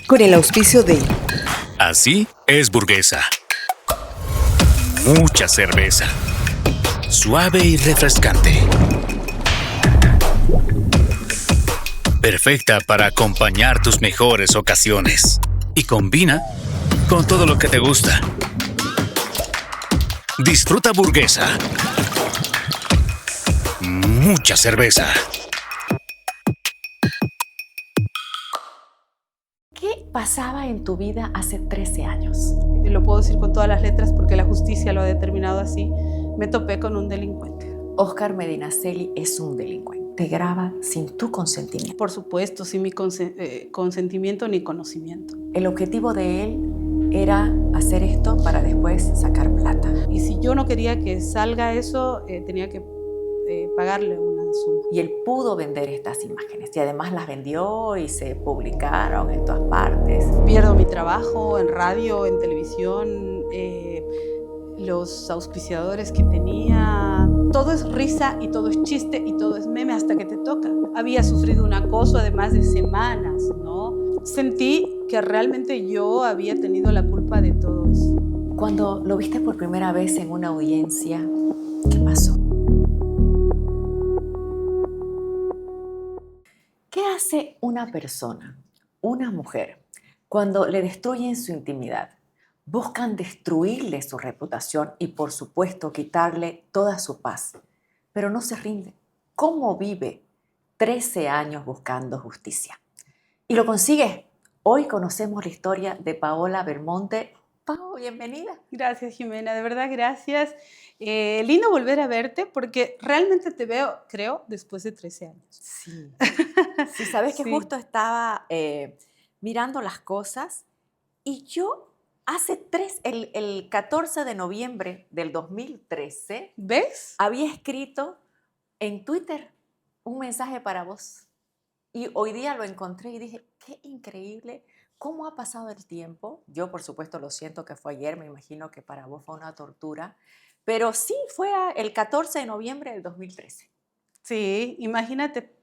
con el auspicio de Así es Burguesa. Mucha cerveza. Suave y refrescante. Perfecta para acompañar tus mejores ocasiones. Y combina con todo lo que te gusta. Disfruta Burguesa. Mucha cerveza. ¿Qué pasaba en tu vida hace 13 años? Lo puedo decir con todas las letras porque la justicia lo ha determinado así. Me topé con un delincuente. Oscar Medinaceli es un delincuente. Te graba sin tu consentimiento. Por supuesto, sin mi consentimiento ni conocimiento. El objetivo de él era hacer esto para después sacar plata. Y si yo no quería que salga eso, tenía que pagarle una suma. Y él pudo vender estas imágenes y además las vendió y se publicaron en todas partes. Pierdo mi trabajo en radio, en televisión, los auspiciadores que tenía. Todo es risa y todo es chiste y todo es meme hasta que te toca. Había sufrido un acoso además de semanas, ¿no? Sentí que realmente yo había tenido la culpa de todo eso. Cuando lo viste por primera vez en una audiencia, ¿qué pasó? ¿Qué hace una persona, una mujer, cuando le destruyen su intimidad? Buscan destruirle su reputación y, por supuesto, quitarle toda su paz. Pero no se rinde. ¿Cómo vive 13 años buscando justicia? Y lo consigue. Hoy conocemos la historia de Paola Belmonte. Pao, bienvenida. Gracias, Jimena. De verdad, gracias. Lindo volver a verte porque realmente te veo, creo, después de 13 años. Sí. Sí, sabes que Sí. justo estaba mirando las cosas y yo el 14 de noviembre del 2013 ¿Ves? había escrito en Twitter un mensaje para vos. Y hoy día lo encontré y dije, qué increíble, cómo ha pasado el tiempo. Yo, por supuesto, lo siento que fue ayer, me imagino que para vos fue una tortura. Pero sí, fue el 14 de noviembre del 2013. Sí, imagínate,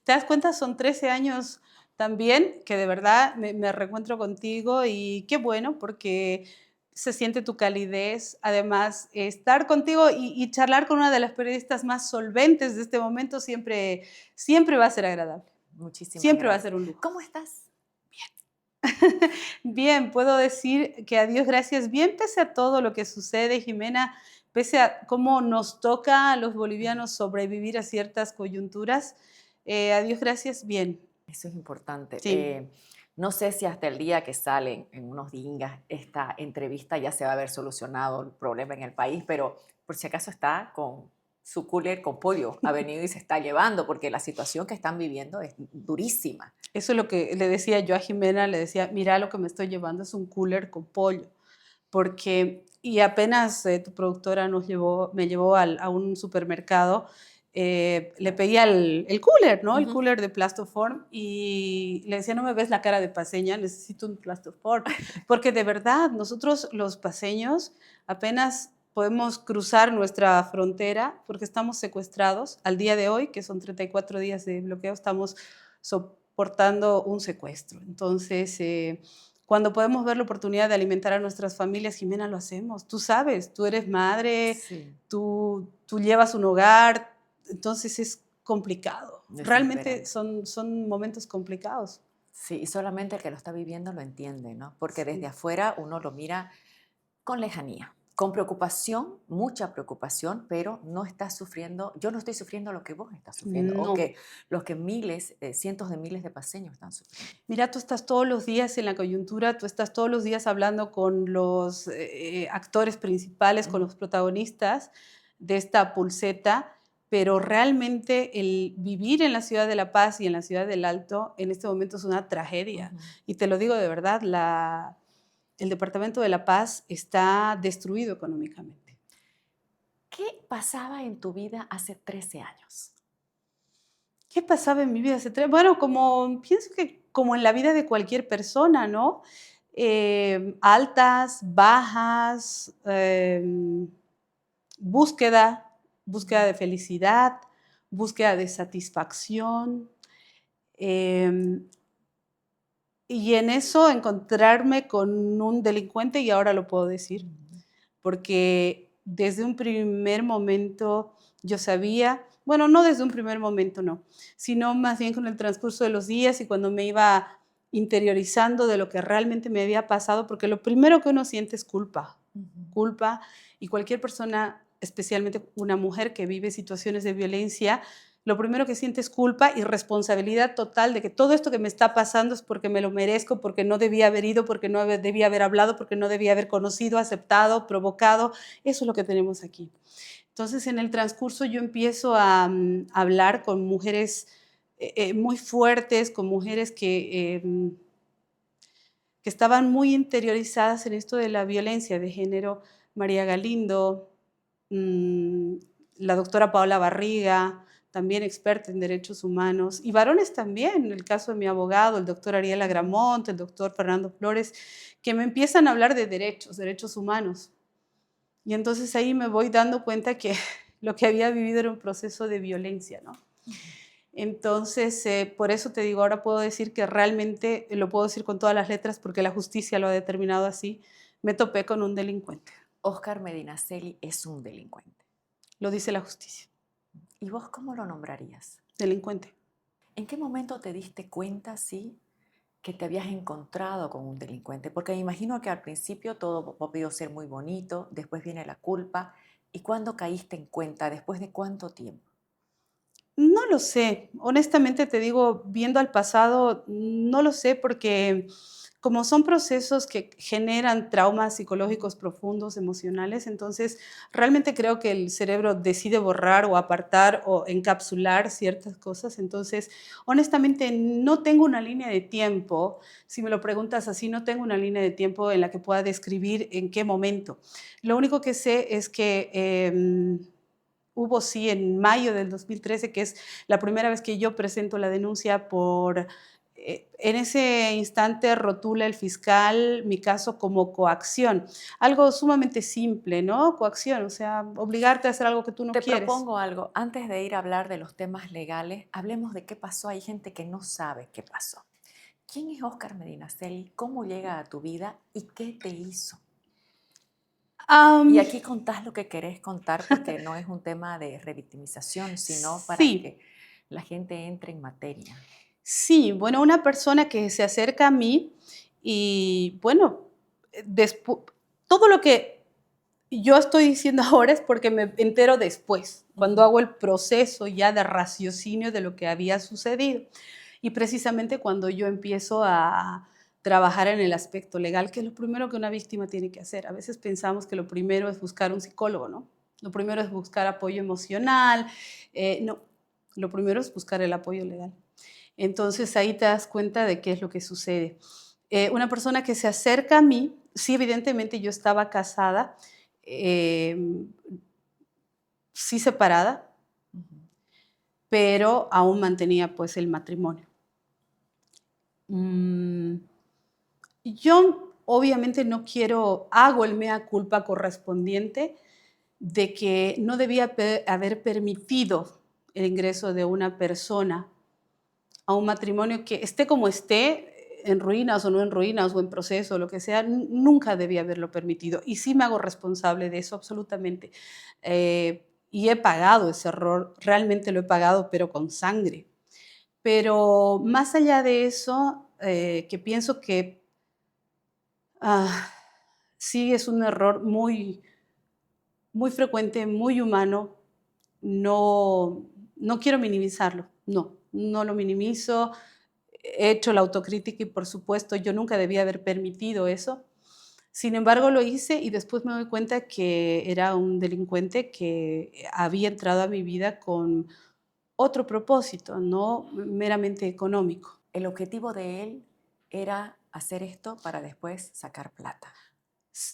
te das cuenta, son 13 años también que de verdad me reencuentro contigo y qué bueno porque se siente tu calidez. Además, estar contigo y charlar con una de las periodistas más solventes de este momento siempre va a ser agradable. Muchísimas Siempre va a gracias. ser un lujo. ¿Cómo estás? Bien, puedo decir que a Dios gracias, bien pese a todo lo que sucede, Jimena, pese a cómo nos toca a los bolivianos sobrevivir a ciertas coyunturas, a Dios gracias, bien. Eso es importante. Sí. No sé si hasta el día que salen en unos días esta entrevista ya se va a haber solucionado el problema en el país, pero por si acaso está con su cooler con pollo, ha venido y se está llevando, porque la situación que están viviendo es durísima. Eso es lo que le decía yo a Jimena, le decía, mira lo que me estoy llevando es un cooler con pollo, porque, y apenas tu productora me llevó a un supermercado, le pedía el cooler, ¿no? El cooler de Plastoform y le decía, no me ves la cara de paseña, necesito un Plastoform, porque de verdad, nosotros los paseños apenas podemos cruzar nuestra frontera porque estamos secuestrados. Al día de hoy, que son 34 días de bloqueo, estamos soportando un secuestro. Entonces, cuando podemos ver la oportunidad de alimentar a nuestras familias, Jimena, lo hacemos. Tú sabes, tú eres madre, Sí. tú llevas un hogar, entonces es complicado. Realmente Desesperante. son momentos complicados. Sí, y solamente el que lo está viviendo lo entiende, ¿no? Porque Sí. desde afuera uno lo mira con lejanía, con preocupación, mucha preocupación, pero no estás sufriendo, yo no estoy sufriendo lo que vos estás sufriendo, o No. que los que miles, cientos de miles de paseños están sufriendo. Mira, tú estás todos los días en la coyuntura, tú estás todos los días hablando con los actores principales, con los protagonistas de esta pulseta, pero realmente el vivir en la ciudad de La Paz y en la ciudad del Alto en este momento es una tragedia. Y te lo digo de verdad, el departamento de La Paz está destruido económicamente. ¿Qué pasaba en tu vida hace 13 años? ¿Qué pasaba en mi vida hace Bueno, pienso que como en la vida de cualquier persona, ¿no? Altas, bajas, búsqueda de felicidad, búsqueda de satisfacción. em, Y en eso encontrarme con un delincuente, y ahora lo puedo decir, porque desde un primer momento yo sabía, bueno, no desde un primer momento, no, sino más bien con el transcurso de los días y cuando me iba interiorizando de lo que realmente me había pasado, porque lo primero que uno siente es culpa, culpa, y cualquier persona, especialmente una mujer que vive situaciones de violencia, lo primero que siente es culpa y responsabilidad total de que todo esto que me está pasando es porque me lo merezco, porque no debía haber ido, porque no debía haber hablado, porque no debía haber conocido, aceptado, provocado. Eso es lo que tenemos aquí. Entonces, en el transcurso yo empiezo a hablar con mujeres muy fuertes, con mujeres que estaban muy interiorizadas en esto de la violencia de género. María Galindo, mm, la doctora Paola Barriga, también experta en derechos humanos, y varones también, en el caso de mi abogado, el doctor Ariel Agramont, el doctor Fernando Flores, que me empiezan a hablar de derechos humanos. Y entonces ahí me voy dando cuenta que lo que había vivido era un proceso de violencia, ¿no? Entonces, por eso te digo, ahora puedo decir que realmente, lo puedo decir con todas las letras porque la justicia lo ha determinado así, me topé con un delincuente. Oscar Medinaceli es un delincuente. Lo dice la justicia. ¿Y vos cómo lo nombrarías? Delincuente. ¿En qué momento te diste cuenta, sí, que te habías encontrado con un delincuente? Porque me imagino que al principio todo debió ser muy bonito, después viene la culpa. ¿Y cuándo caíste en cuenta? ¿Después de cuánto tiempo? No lo sé, honestamente te digo, viendo al pasado, no lo sé porque como son procesos que generan traumas psicológicos profundos, emocionales, entonces realmente creo que el cerebro decide borrar o apartar o encapsular ciertas cosas. Entonces, honestamente, no tengo una línea de tiempo, si me lo preguntas así, no tengo una línea de tiempo en la que pueda describir en qué momento. Lo único que sé es que hubo sí en mayo del 2013, que es la primera vez que yo presento la denuncia por, en ese instante rotula el fiscal mi caso como coacción. Algo sumamente simple, ¿no? Coacción, o sea, obligarte a hacer algo que tú no Te quieres. propongo algo. Antes de ir a hablar de los temas legales, hablemos de qué pasó. Hay gente que no sabe qué pasó. ¿Quién es Oscar Medinaceli? ¿Cómo llega a tu vida? ¿Y qué te hizo? Y Am, aquí contás lo que querés contar porque no es un tema de revictimización, sino para sí, que la gente entre en materia. sí, bueno, una persona que se acerca a mí y bueno, todo lo que yo estoy diciendo ahora es porque me entero después, cuando Ujú. hago el proceso ya de raciocinio de lo que había sucedido. Y precisamente cuando yo empiezo a trabajar en el aspecto legal, que es lo primero que una víctima tiene que hacer. A veces pensamos que lo primero es buscar un psicólogo, ¿no? Lo primero es buscar apoyo emocional. No, lo primero es buscar el apoyo legal. Entonces ahí te das cuenta de qué es lo que sucede. Una persona que se acerca a mí, sí, evidentemente yo estaba casada, eh, sí separada, Ujú. pero aún mantenía pues el matrimonio. Mm, yo obviamente no quiero, hago el mea culpa correspondiente de que no debía haber permitido el ingreso de una persona a un matrimonio que esté como esté, en ruinas o no en ruinas o en proceso, lo que sea, nunca debía haberlo permitido. Y sí me hago responsable de eso absolutamente. Y he pagado ese error, realmente lo he pagado, pero con sangre. Pero más allá de eso, que pienso que ah, sí es un error muy, muy frecuente, muy humano. No, no quiero minimizarlo, no, no lo minimizo. He hecho la autocrítica y por supuesto yo nunca debía haber permitido eso. Sin embargo, lo hice y después me doy cuenta que era un delincuente que había entrado a mi vida con otro propósito, no meramente económico. El objetivo de él era hacer esto para después sacar plata.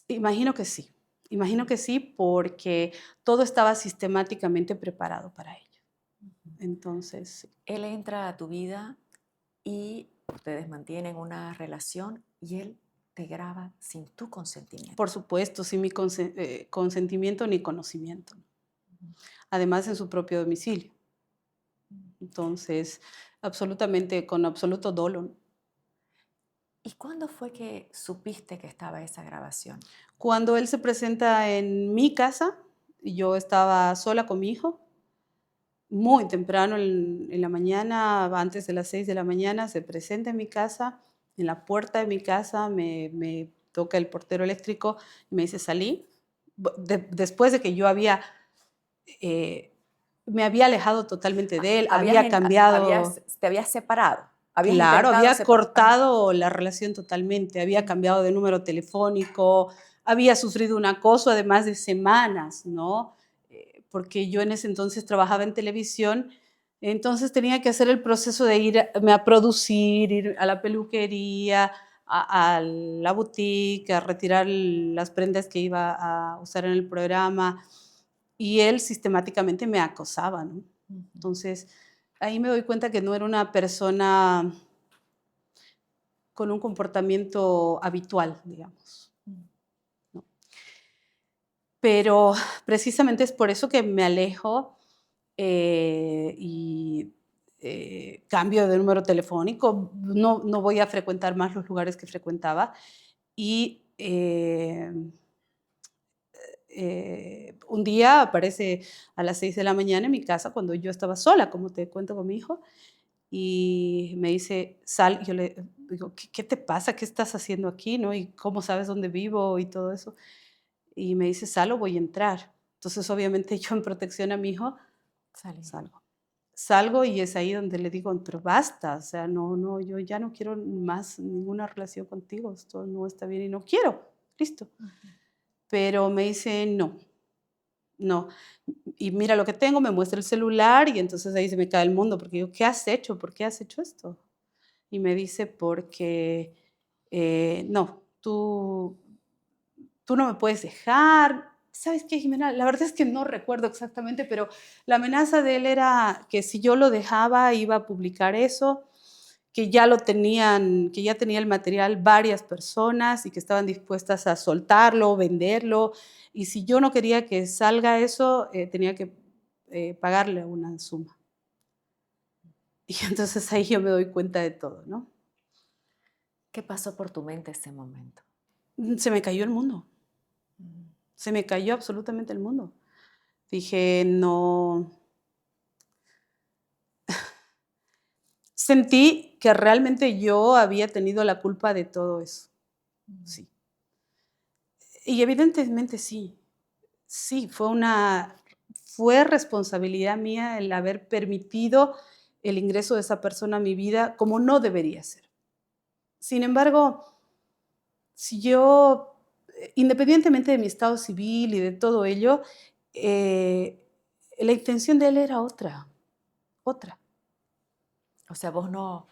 Imagino que sí, porque todo estaba sistemáticamente preparado para ello. Entonces, sí. Él entra a tu vida y ustedes mantienen una relación y él te graba sin tu Por consentimiento. supuesto, sin mi consentimiento ni conocimiento. Además, en su propio domicilio. Entonces, absolutamente, con absoluto dolo. ¿Y cuándo fue que supiste que estaba esa grabación? Cuando él se presenta en mi casa, y yo estaba sola con mi hijo, muy temprano en la mañana, antes de las 6 de la mañana, se presenta en mi casa, en la puerta de mi casa, me toca el portero eléctrico y me dice, salí. Después de que yo eh, me había alejado totalmente de él, había cambiado. Te habías separado, habías Claro, intentado había separar. cortado la relación totalmente, había cambiado de número telefónico, había sufrido un acoso además de semanas, ¿no? Porque yo en ese entonces trabajaba en televisión, entonces tenía que hacer el proceso de irme a producir, ir a la peluquería, a la boutique, a retirar las prendas que iba a usar en el programa, y él sistemáticamente me acosaba, ¿no? Ujú. Entonces, ahí me doy cuenta que no era una persona con un comportamiento habitual, digamos, ¿no? Pero precisamente es por eso que me alejo y cambio de número telefónico, no voy a frecuentar más los lugares que frecuentaba y un día aparece a las 6 de la mañana en mi casa cuando yo estaba sola, como te cuento con mi hijo, y me dice, sal, y yo le digo, ¿qué te pasa? ¿Qué estás haciendo aquí? ¿No? ¿Y cómo sabes dónde vivo? Y todo eso. Y me dice, sal o voy a entrar. Entonces, obviamente, yo en protección a mi hijo, Salí. salgo. Salgo y es ahí donde le digo, pero basta, o sea, no, yo ya no quiero más ninguna relación contigo, esto no está bien y no quiero, listo. Ujú. Pero me dice, no, no. Y mira lo que tengo, me muestra el celular y entonces ahí se me cae el mundo porque digo, ¿qué has hecho? ¿Por qué has hecho esto? Y me dice, porque no, tú no me puedes dejar. ¿Sabes qué, Jimena? La verdad es que no recuerdo exactamente, pero la amenaza de él era que si yo lo dejaba iba a publicar eso, que ya lo tenían, que ya tenía el material varias personas y que estaban dispuestas a soltarlo, venderlo. Y si yo no quería que salga eso, tenía que pagarle una suma. Y entonces ahí yo me doy cuenta de todo, ¿no? ¿Qué pasó por tu mente ese momento? Se me cayó el mundo, Mm. se me cayó absolutamente el mundo. Dije, no, sentí que realmente yo había tenido la culpa de todo eso, Mm. sí. Y evidentemente sí, sí, fue responsabilidad mía el haber permitido el ingreso de esa persona a mi vida como no debería ser. Sin embargo, si yo, independientemente de mi estado civil y de todo ello, eh, la intención de él era otra, otra. O sea, vos no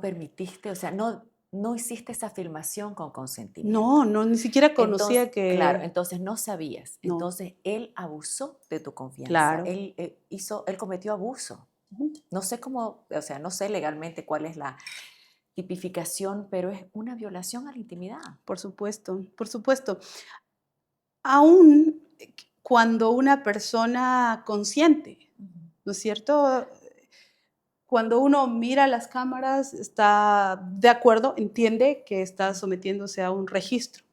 permitiste, o sea, no hiciste esa afirmación con consentimiento. No, no, ni siquiera Entonces, conocía claro, que, entonces no sabías. no, Entonces él abusó de tu confianza. claro. Él cometió abuso. Ujú. No sé cómo, o sea, no sé legalmente cuál es la tipificación, pero es una violación a la intimidad. Por supuesto, por supuesto. Aún cuando una persona consciente, Ujú. ¿no es cierto? Cuando uno mira las cámaras, está de acuerdo, entiende que está sometiéndose a un registro.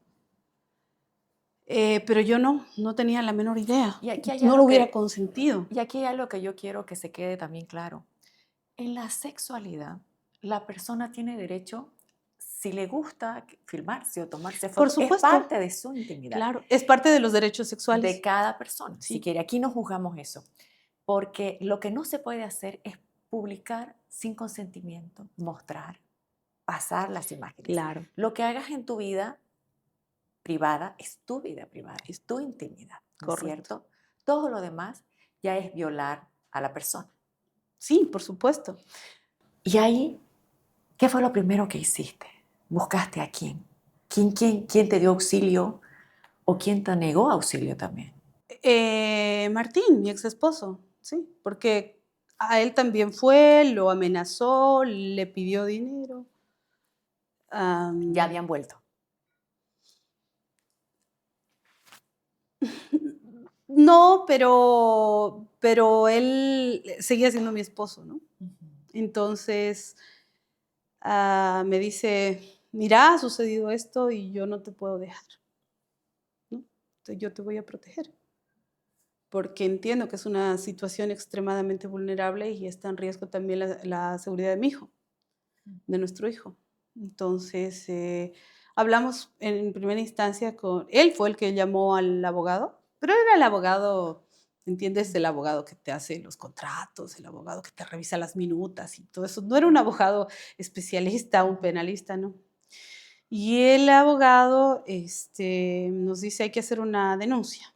Pero yo no tenía la menor idea. Y aquí hay No lo algo hubiera que, consentido. y aquí hay algo que yo quiero que se quede también claro. En la sexualidad, la persona tiene derecho, si le gusta filmarse o tomarse Por fotos, es supuesto, parte de su intimidad, claro, es parte de los derechos de sexuales. cada persona. Si Sí, quiere, aquí no juzgamos eso, porque lo que no se puede hacer es publicar sin consentimiento, mostrar, pasar las imágenes. claro, Lo que hagas en tu vida privada es tu vida privada, es tu intimidad, ¿no es correcto. cierto? Todo lo demás ya es violar a la persona. Sí, por supuesto. Y ahí, ¿qué fue lo primero que hiciste? ¿Buscaste a quién? ¿Quién te dio auxilio o quién te negó auxilio también? Martín, mi ex esposo, sí, porque a él también fue, lo amenazó, le pidió dinero. Ya Am, habían vuelto. no, pero él seguía siendo mi esposo, ¿no? Ujú. Entonces, me dice, mira, ha sucedido esto y yo no te puedo dejar, ¿no? Entonces yo te voy a proteger, porque entiendo que es una situación extremadamente vulnerable y está en riesgo también la seguridad de mi hijo, de nuestro hijo. Entonces, hablamos en primera instancia con él, fue el que llamó al abogado, pero era el abogado, ¿entiendes? El abogado que te hace los contratos, el abogado que te revisa las minutas y todo eso. No era un abogado especialista, un penalista, ¿no? Y el abogado nos dice, hay que hacer una denuncia.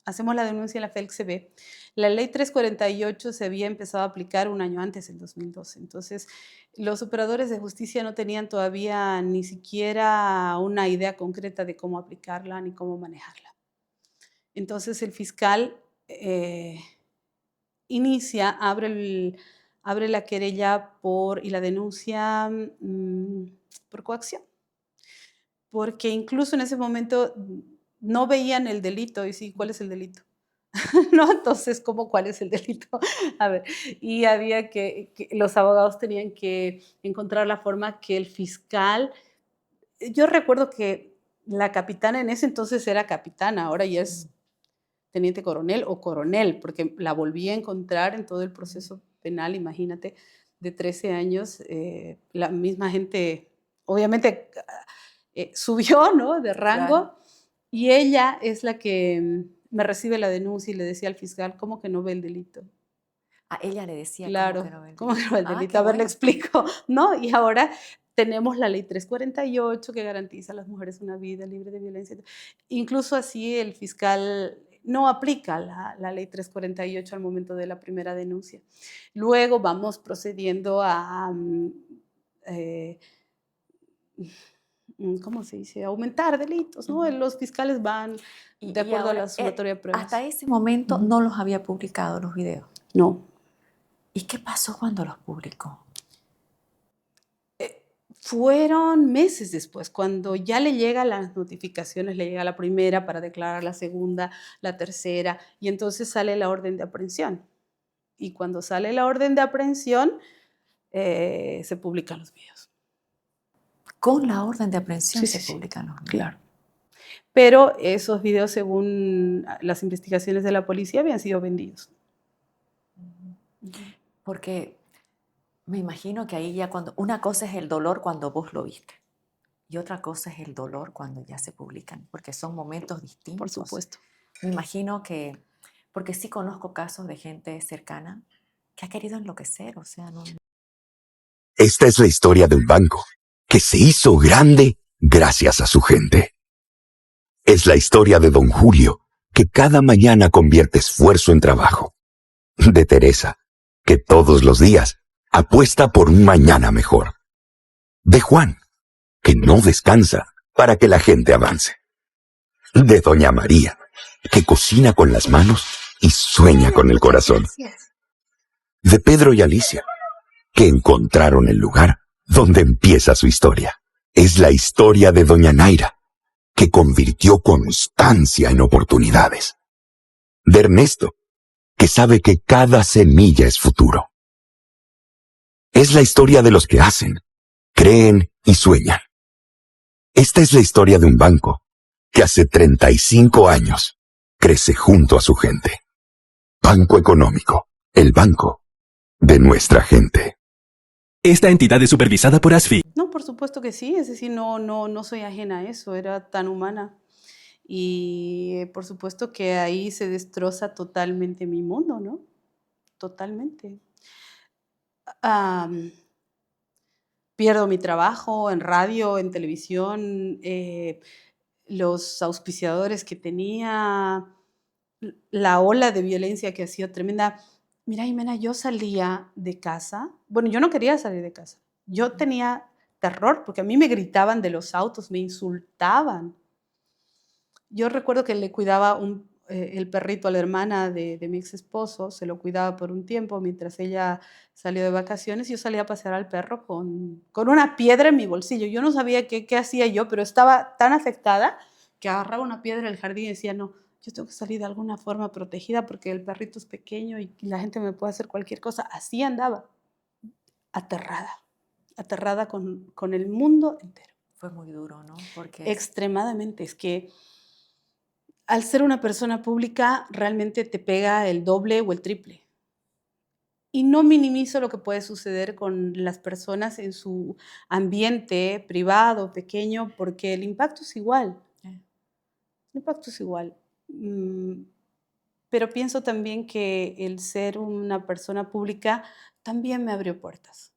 Hacemos la denuncia en la FELCB. La ley 348 se había empezado a aplicar un año antes, en 2012. Entonces, los operadores de justicia no tenían todavía ni siquiera una idea concreta de cómo aplicarla ni cómo manejarla. Entonces, el fiscal abre la querella y la denuncia por coacción. Porque incluso en ese momento no veían el delito y sí, ¿cuál es el delito? ¿No? Entonces, ¿cuál es el delito? A ver, y había que los abogados tenían que encontrar la forma que el fiscal, yo recuerdo que la capitana en ese entonces era capitana, ahora ya es teniente coronel o coronel, porque la volví a encontrar en todo el proceso penal, imagínate, de 13 años, la misma gente, obviamente, subió, ¿no?, de rango, Claro. y ella es la que me recibe la denuncia y le decía al fiscal, ¿cómo que no ve el delito? A ella le decía como que Claro, no ve el ¿cómo que delito. no ve el Ah, delito? qué A ver, le bueno. explico, ¿no? Y ahora tenemos la ley 348 que garantiza a las mujeres una vida libre de violencia. Incluso así el fiscal no aplica la ley 348 al momento de la primera denuncia. Luego vamos procediendo a, eh, ¿cómo se dice? Aumentar delitos, ¿no? Ujú. Los fiscales van de Y acuerdo a ahora, la sumatoria de hasta pruebas. ese momento Ujú. no los había publicado los videos. No. ¿Y qué pasó cuando los publicó? Fueron meses después, cuando ya le llegan las notificaciones, le llega la primera para declarar la segunda, la tercera, y entonces sale la orden de aprehensión. Y cuando sale la orden de aprehensión, se publican los videos. Con la orden de aprehensión Sí, se sí, sí, publican los videos. claro. Pero esos videos, según las investigaciones de la policía, habían sido vendidos. Ujú. Porque me imagino que ahí ya una cosa es el dolor cuando vos lo viste y otra cosa es el dolor cuando ya se publican, porque son momentos Por distintos. supuesto. Me imagino que, porque sí conozco casos de gente cercana que ha querido enloquecer, o sea, no. Esta es la historia de un banco que se hizo grande gracias a su gente. Es la historia de don Julio, que cada mañana convierte esfuerzo en trabajo. De Teresa, que todos los días apuesta por un mañana mejor. De Juan, que no descansa para que la gente avance. De doña María, que cocina con las manos y sueña con el corazón. De Pedro y Alicia, que encontraron el lugar donde empieza su historia. Es la historia de doña Naira, que convirtió constancia en oportunidades. De Ernesto, que sabe que cada semilla es futuro. Es la historia de los que hacen, creen y sueñan. Esta es la historia de un banco que hace 35 años crece junto a su gente. Banco Económico, el banco de nuestra gente. Esta entidad es supervisada por ASFI. No, por supuesto que sí, es decir, no soy ajena a eso, era tan humana. Y por supuesto que ahí se destroza totalmente mi mundo, ¿no? Totalmente. Am, Pierdo mi trabajo en radio, en televisión, los auspiciadores que tenía, la ola de violencia que ha sido tremenda. Mira, Jimena, yo salía de casa, bueno, yo no quería salir de casa, yo tenía terror porque a mí me gritaban de los autos, me insultaban. Yo recuerdo que le cuidaba el perrito a la hermana de mi ex esposo, se lo cuidaba por un tiempo mientras ella salió de vacaciones. Yo salía a pasear al perro con una piedra en mi bolsillo. Yo no sabía qué hacía yo, pero estaba tan afectada que agarraba una piedra del jardín y decía, no, yo tengo que salir de alguna forma protegida porque el perrito es pequeño y la gente me puede hacer cualquier cosa. Así andaba, aterrada, aterrada con el mundo entero. Fue muy duro, ¿no? Porque Extremadamente. Es que al ser una persona pública realmente te pega el doble o el triple. Y no minimizo lo que puede suceder con las personas en su ambiente privado, pequeño, porque el impacto es igual. eh, El impacto es igual. Pero pienso también que el ser una persona pública también me abrió puertas,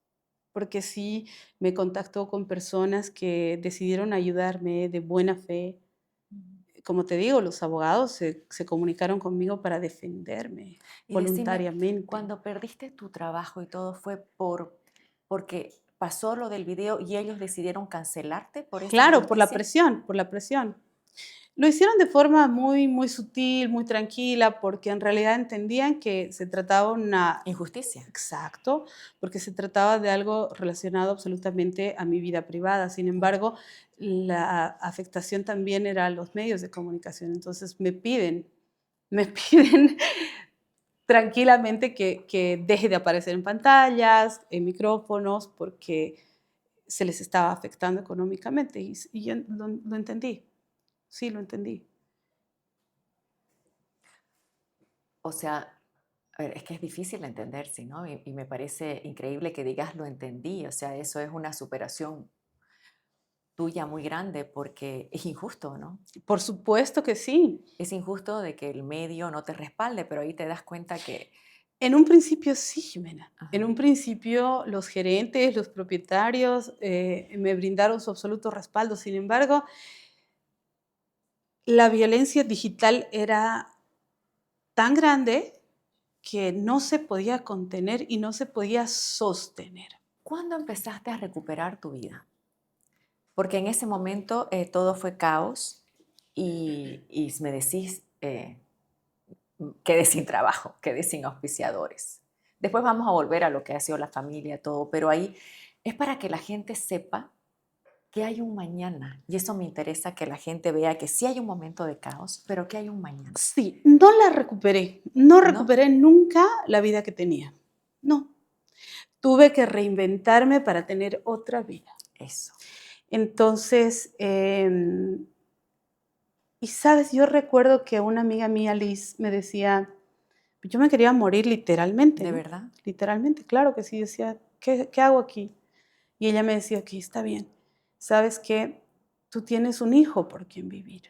porque sí me contactó con personas que decidieron ayudarme de buena fe. Como te digo, los abogados se comunicaron conmigo para defenderme y decime, voluntariamente. cuando perdiste tu trabajo y todo, ¿fue porque pasó lo del video y ellos decidieron cancelarte por esta Claro, por la injusticia? presión, por la presión. Lo hicieron de forma muy, muy sutil, muy tranquila, porque en realidad entendían que se trataba una. Injusticia. Exacto, porque se trataba de algo relacionado absolutamente a mi vida privada. Sin embargo, la afectación también era a los medios de comunicación. Entonces me piden tranquilamente que deje de aparecer en pantallas, en micrófonos, porque se les estaba afectando económicamente. Y yo lo entendí, sí, lo entendí. O sea, a ver, es que es difícil entenderse, ¿no? Y me parece increíble que digas lo entendí. O sea, eso es una superación tuya muy grande porque es injusto, ¿no? Por supuesto que sí. Es injusto de que el medio no te respalde, pero ahí te das cuenta que... En un principio sí, Jimena. En Ajá. un principio los gerentes, los propietarios me brindaron su absoluto respaldo. Sin embargo, la violencia digital era tan grande que no se podía contener y no se podía sostener. ¿Cuándo empezaste a recuperar tu vida? Porque en ese momento todo fue caos y me decís, quedé sin trabajo, quedé sin auspiciadores. Después vamos a volver a lo que ha sido la familia, todo, pero ahí es para que la gente sepa que hay un mañana. Y eso me interesa que la gente vea que sí hay un momento de caos, pero que hay un mañana. Sí, no la recuperé. No ¿No? recuperé nunca la vida que tenía. No. Tuve que reinventarme para tener otra vida. Eso. Entonces, y sabes, yo recuerdo que una amiga mía, Liz, me decía, yo me quería morir literalmente, ¿De ¿no? verdad? Literalmente, claro que sí, decía, ¿qué hago aquí? Y ella me decía, ok, está bien, sabes que tú tienes un hijo por quien vivir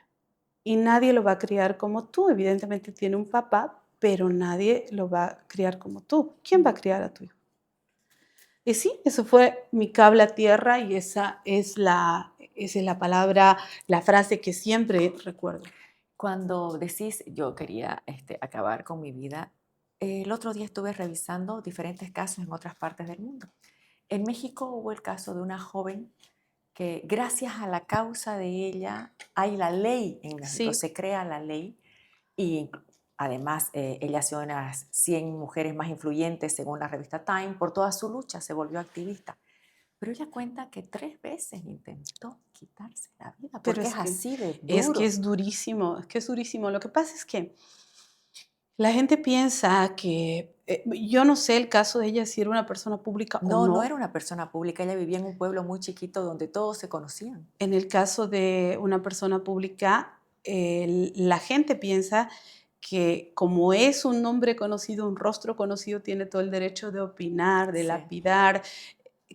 y nadie lo va a criar como tú. Evidentemente tiene un papá, pero nadie lo va a criar como tú. ¿Quién va a criar a tu hijo? Y sí, eso fue mi cable a tierra y esa es la palabra, la frase que siempre recuerdo. Cuando decís yo quería acabar con mi vida, el otro día estuve revisando diferentes casos en otras partes del mundo. En México hubo el caso de una joven que gracias a la causa de ella hay la ley en México, Sí, se crea la ley y además ella ha sido una de las 100 mujeres más influyentes según la revista Time, por toda su lucha se volvió activista. Pero ella cuenta que 3 veces intentó quitarse la vida, pero porque es así de es que duro. es durísimo, es que es durísimo. Lo que pasa es que la gente piensa que, yo no sé el caso de ella si era una persona pública o No, no era no. una persona pública, ella vivía en un pueblo muy chiquito donde todos se conocían. En el caso de una persona pública, la gente piensa que como es un nombre conocido, un rostro conocido, tiene todo el derecho de opinar, de Sí. lapidar,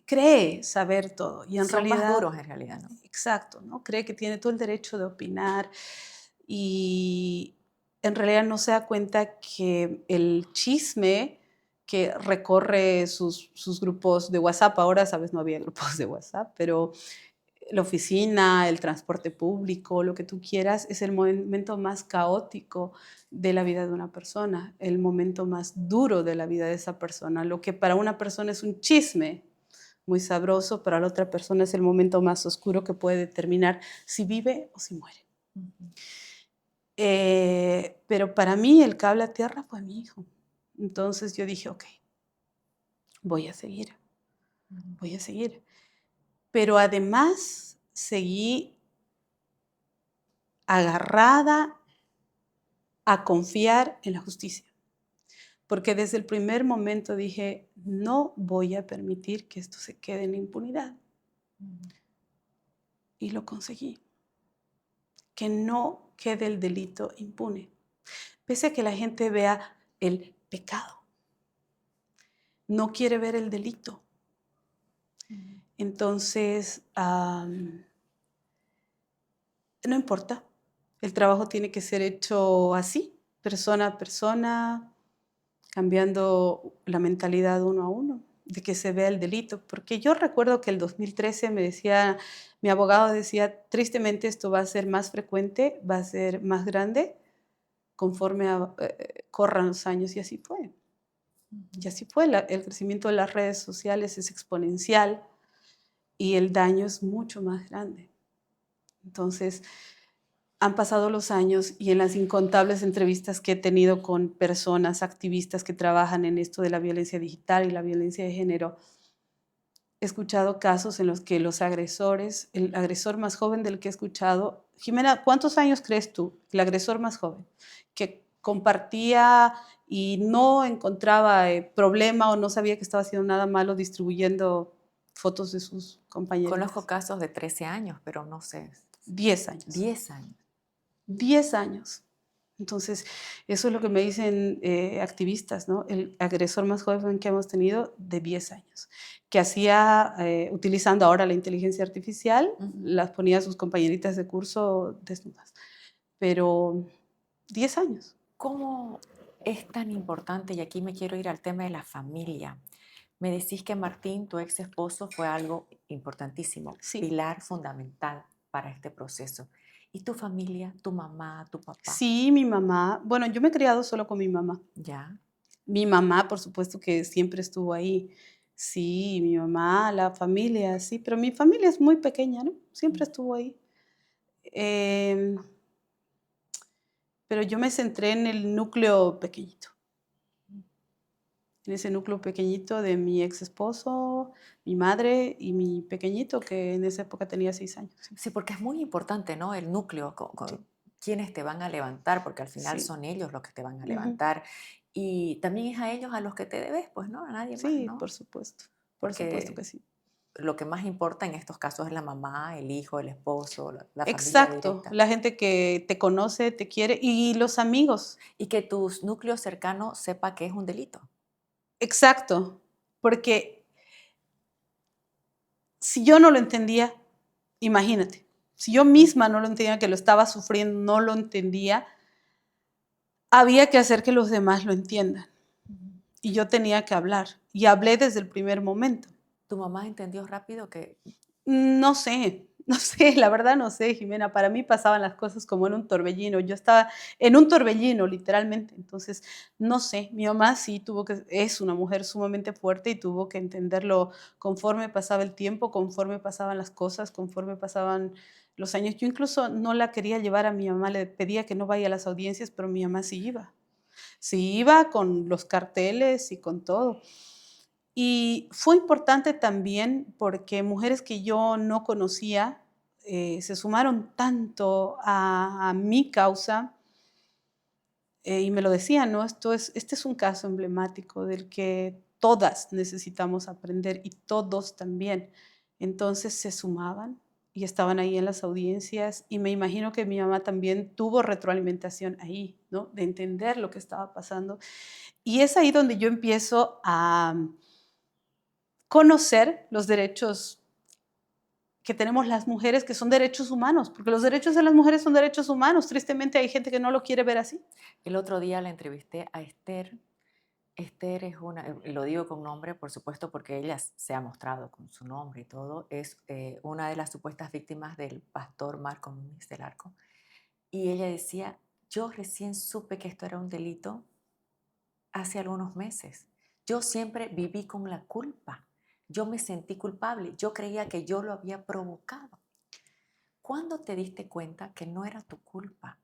cree saber todo y en Son más realidad, duros en realidad, ¿no? exacto, ¿no? Cree que tiene todo el derecho de opinar y en realidad no se da cuenta que el chisme que recorre sus grupos de WhatsApp, ahora sabes, no había grupos de WhatsApp, pero la oficina, el transporte público, lo que tú quieras, es el momento más caótico de la vida de una persona, el momento más duro de la vida de esa persona. Lo que para una persona es un chisme muy sabroso, para la otra persona es el momento más oscuro que puede determinar si vive o si muere. Ujú, Pero para mí el cable a tierra fue mi hijo. Entonces yo dije, ok, voy a seguir, ujú. voy a seguir. Pero además seguí agarrada a confiar en la justicia, porque desde el primer momento dije, no voy a permitir que esto se quede en la impunidad. Y lo conseguí, que no quede el delito impune, pese a que la gente vea el pecado. No quiere ver el delito. Entonces, no importa, el trabajo tiene que ser hecho así, persona a persona, cambiando la mentalidad uno a uno, de que se vea el delito. Porque yo recuerdo que el 2013 me decía, mi abogado decía, tristemente esto va a ser más frecuente, va a ser más grande conforme corran los años, y así fue. Y así fue, el crecimiento de las redes sociales es exponencial y el daño es mucho más grande. Entonces, han pasado los años y en las incontables entrevistas que he tenido con personas, activistas que trabajan en esto de la violencia digital y la violencia de género, he escuchado casos en los que los agresores, el agresor más joven del que he escuchado, Jimena, ¿cuántos años crees tú? El agresor más joven, que compartía y no encontraba problema o no sabía que estaba haciendo nada malo distribuyendo fotos de sus compañeros. Conozco casos de 13 años, pero no sé. 10 años. 10 años. 10 años. Entonces, eso es lo que me dicen activistas, ¿no? El agresor más joven que hemos tenido de 10 años, que hacía, utilizando ahora la inteligencia artificial, las ponía a sus compañeritas de curso desnudas. Pero 10 años. ¿Cómo es tan importante? Y aquí me quiero ir al tema de la familia. Me decís que Martín, tu ex esposo, fue algo importantísimo, Sí. pilar fundamental para este proceso. ¿Y tu familia, tu mamá, tu papá? Sí, mi mamá. Bueno, yo me he criado solo con mi mamá. ¿Ya? Mi mamá, por supuesto que siempre estuvo ahí. Sí, mi mamá, la familia, sí, pero mi familia es muy pequeña, ¿no? Siempre estuvo ahí. Pero yo me centré en el núcleo pequeñito. En ese núcleo pequeñito de mi ex esposo, mi madre y mi pequeñito, que en esa época tenía 6 años. Sí, porque es muy importante, ¿no? El núcleo, Sí. quiénes te van a levantar, porque al final Sí. son ellos los que te van a Ujú. levantar. Y también es a ellos a los que te debes, pues, ¿no? A nadie más, Sí, ¿no? por supuesto. Por supuesto que sí. Lo que más importa en estos casos es la mamá, el hijo, el esposo, la familia Exacto. directa. La gente que te conoce, te quiere y los amigos. Y que tu núcleo cercano sepa que es un delito. Exacto. Porque si yo no lo entendía, imagínate, si yo misma no lo entendía, que lo estaba sufriendo, no lo entendía, había que hacer que los demás lo entiendan. Y yo tenía que hablar. Y hablé desde el primer momento. ¿Tu mamá entendió rápido que No sé, no sé, la verdad no sé, Jimena. Para mí pasaban las cosas como en un torbellino. Yo estaba en un torbellino, literalmente. Entonces, no sé, mi mamá sí tuvo que, es una mujer sumamente fuerte y tuvo que entenderlo conforme pasaba el tiempo, conforme pasaban las cosas, conforme pasaban los años. Yo incluso no la quería llevar a mi mamá, le pedía que no vaya a las audiencias, pero mi mamá sí iba. Sí iba con los carteles y con todo. Y fue importante también porque mujeres que yo no conocía se sumaron tanto a mi causa y me lo decían, ¿no? Este es un caso emblemático del que todas necesitamos aprender y todos también. Entonces se sumaban y estaban ahí en las audiencias y me imagino que mi mamá también tuvo retroalimentación ahí, ¿no? De entender lo que estaba pasando. Y es ahí donde yo empiezo a conocer los derechos que tenemos las mujeres, que son derechos humanos, porque los derechos de las mujeres son derechos humanos. Tristemente hay gente que no lo quiere ver así. el otro día la entrevisté a Esther? Esther es una, lo digo con nombre, por supuesto, porque ella se ha mostrado con su nombre y todo, es una de las supuestas víctimas del pastor Marco Núñez del Arco. Y ella decía, yo recién supe que esto era un delito hace algunos meses. Yo siempre viví con la culpa. Yo me sentí culpable. Yo creía que yo lo había provocado. ¿Cuándo te diste cuenta que no era tu culpa?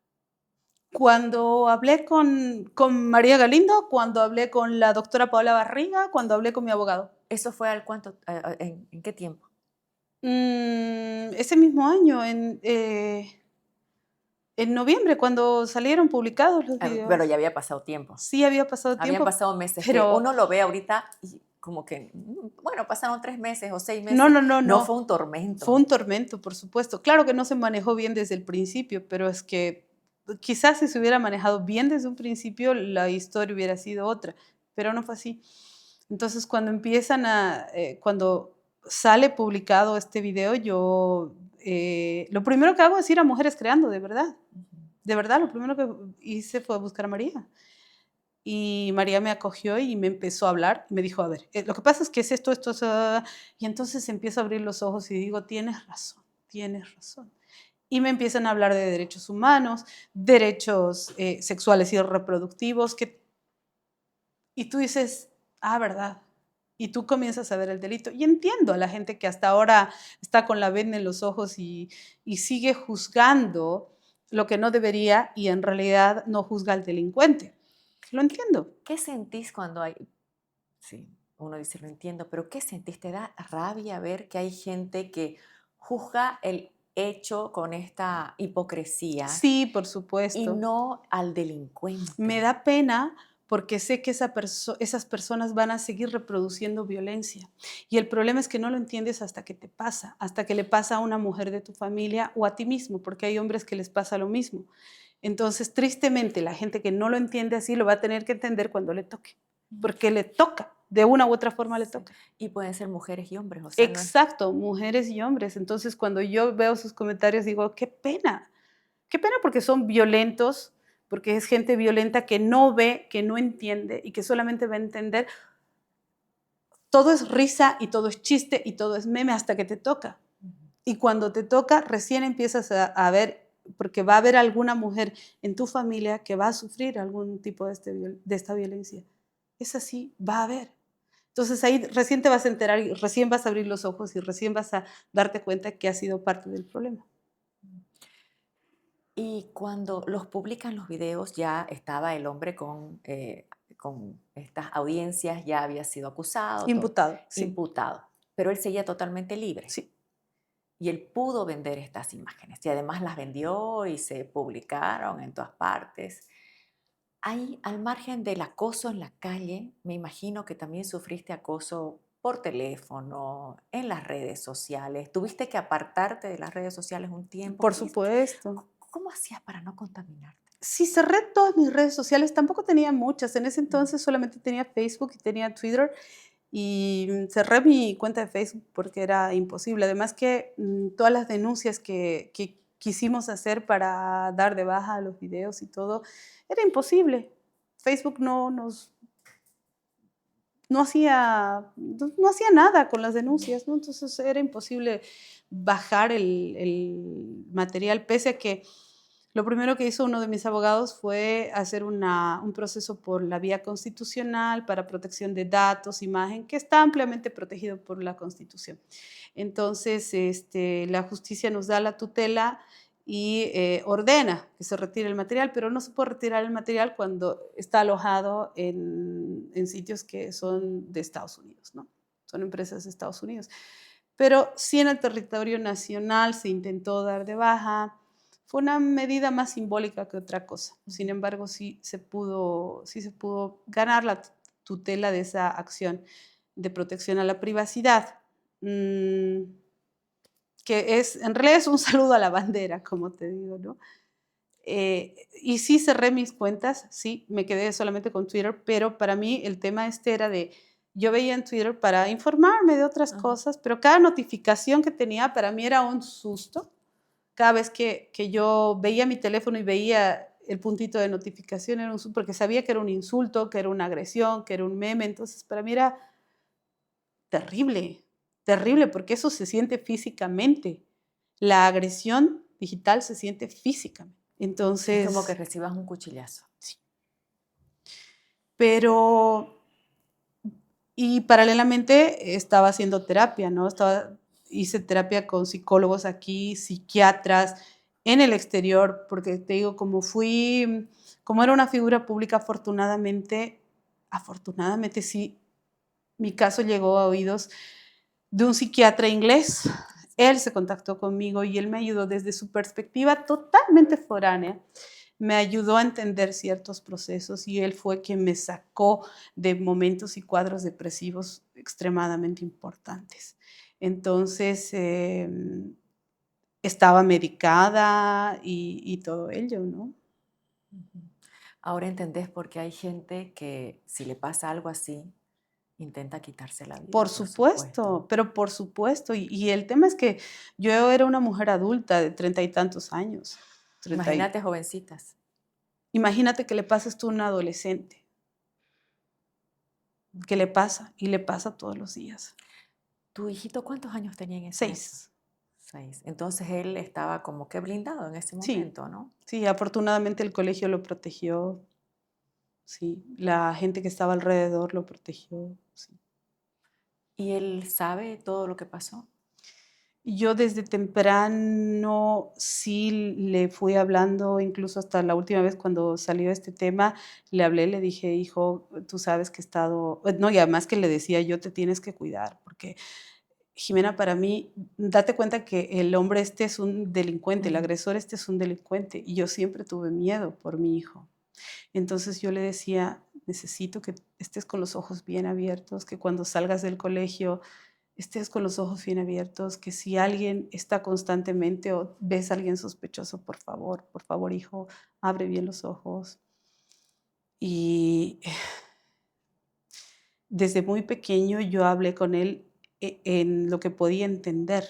Cuando hablé con María Galindo, cuando hablé con la doctora Paola Barriga, cuando hablé con mi abogado. ¿Eso fue al cuánto, en qué tiempo? Ese mismo año, En noviembre, cuando salieron publicados los videos. Pero ya había pasado tiempo. Sí, había pasado Habían tiempo. pasado meses. pero Que uno lo ve ahorita y como que, bueno, pasaron 3 meses o 6 meses. No. Fue un tormento. Fue un tormento, por supuesto. Claro que no se manejó bien desde el principio, pero es que quizás si se hubiera manejado bien desde un principio, la historia hubiera sido otra, pero no fue así. Entonces, cuando sale publicado este video, yo lo primero que hago es ir a Mujeres Creando, de verdad. De verdad, lo primero que hice fue buscar a María. Y María me acogió y me empezó a hablar. Y me dijo, a ver, lo que pasa es que es esto. Y entonces empiezo a abrir los ojos y digo, tienes razón. Y me empiezan a hablar de derechos humanos, derechos sexuales y reproductivos. Y tú dices, ¿verdad? Y tú comienzas a ver el delito. Y entiendo a la gente que hasta ahora está con la venda en los ojos y sigue juzgando lo que no debería y en realidad no juzga al delincuente. Lo entiendo. ¿Qué sentís cuando hay...? Sí, uno dice, lo entiendo, pero ¿qué sentís? ¿Te da rabia ver que hay gente que juzga el hecho con esta hipocresía? Sí, por supuesto. Y no al delincuente. Me da pena porque sé que esas personas van a seguir reproduciendo violencia. Y el problema es que no lo entiendes hasta que te pasa, hasta que le pasa a una mujer de tu familia o a ti mismo, porque hay hombres que les pasa lo mismo. Entonces, tristemente, la gente que no lo entiende así lo va a tener que entender cuando le toque, porque le toca, de una u otra forma le toca. Y pueden ser mujeres y hombres. O sea, exacto, mujeres y hombres. Entonces, cuando yo veo sus comentarios, digo, qué pena porque son violentos, porque es gente violenta que no ve, que no entiende y que solamente va a entender. Todo es risa y todo es chiste y todo es meme hasta que te toca. Y cuando te toca, recién empiezas a ver, porque va a haber alguna mujer en tu familia que va a sufrir algún tipo de esta violencia. Es así, va a haber. Entonces ahí recién te vas a enterar y recién vas a abrir los ojos y recién vas a darte cuenta que ha sido parte del problema. Y cuando los publican los videos, ya estaba el hombre con estas audiencias, ya había sido acusado. Imputado. Sí. Imputado. Pero él seguía totalmente libre. Sí. Y él pudo vender estas imágenes. Y además las vendió y se publicaron en todas partes. Ahí, al margen del acoso en la calle, me imagino que también sufriste acoso por teléfono, en las redes sociales. ¿Tuviste que apartarte de las redes sociales un tiempo? Por supuesto. ¿Cómo hacías para no contaminarte? Sí, cerré todas mis redes sociales, tampoco tenía muchas. En ese entonces solamente tenía Facebook y tenía Twitter. Y cerré mi cuenta de Facebook porque era imposible. Además que todas las denuncias que quisimos hacer para dar de baja los videos y todo, era imposible. Facebook no hacía nada con las denuncias, ¿no? Entonces era imposible bajar el material, pese a que lo primero que hizo uno de mis abogados fue hacer un proceso por la vía constitucional para protección de datos, imagen, que está ampliamente protegido por la Constitución. Entonces, la justicia nos da la tutela y ordena que se retire el material, pero no se puede retirar el material cuando está alojado en sitios que son de Estados Unidos, ¿no? Son empresas de Estados Unidos. Pero sí en el territorio nacional se intentó dar de baja. Fue una medida más simbólica que otra cosa. Sin embargo, sí se pudo ganar la tutela de esa acción de protección a la privacidad, que en realidad es un saludo a la bandera, como te digo, ¿no? Y sí cerré mis cuentas, sí, me quedé solamente con Twitter, pero para mí el tema era yo veía en Twitter para informarme de otras cosas, pero cada notificación que tenía para mí era un susto. Cada vez que yo veía mi teléfono y veía el puntito de notificación, era un susto, porque sabía que era un insulto, que era una agresión, que era un meme. Entonces, para mí era terrible, porque eso se siente físicamente. La agresión digital se siente físicamente. Entonces, es como que recibas un cuchillazo. Sí. Y paralelamente estaba haciendo terapia, ¿no? Hice terapia con psicólogos aquí, psiquiatras, en el exterior, porque te digo, como era una figura pública, afortunadamente sí, mi caso llegó a oídos de un psiquiatra inglés él se contactó conmigo y él me ayudó desde su perspectiva totalmente foránea. Me ayudó a entender ciertos procesos y él fue quien me sacó de momentos y cuadros depresivos extremadamente importantes. Entonces, estaba medicada y todo ello, ¿no? Ujú. Ahora entendés por qué hay gente que si le pasa algo así, intenta quitarse la vida, Por por supuesto. supuesto, pero por supuesto. Y el tema es que yo era una mujer adulta de 30 y tantos años. 30 y- Imagínate jovencitas. Imagínate que le pases tú a un adolescente, que le pasa y le pasa todos los días. ¿Tu hijito cuántos años tenía en esa época? 6. 6. Entonces él estaba como que blindado en ese Sí, momento, ¿no? sí, afortunadamente el colegio lo protegió, sí, la gente que estaba alrededor lo protegió, sí. ¿Y él sabe todo lo que pasó? Yo desde temprano sí le fui hablando, incluso hasta la última vez cuando salió este tema, le hablé, le dije: "Hijo, tú sabes que he estado", no, y además que le decía yo: "Te tienes que cuidar", porque Jimena, para mí, date cuenta que el hombre este es un delincuente, el Ujú. agresor este es un delincuente, y yo siempre tuve miedo por mi hijo. Entonces yo le decía: "Necesito que estés con los ojos bien abiertos, que cuando salgas del colegio estés con los ojos bien abiertos, que si alguien está constantemente o ves a alguien sospechoso, por favor, hijo, abre bien los ojos". Y desde muy pequeño yo hablé con él en lo que podía entender,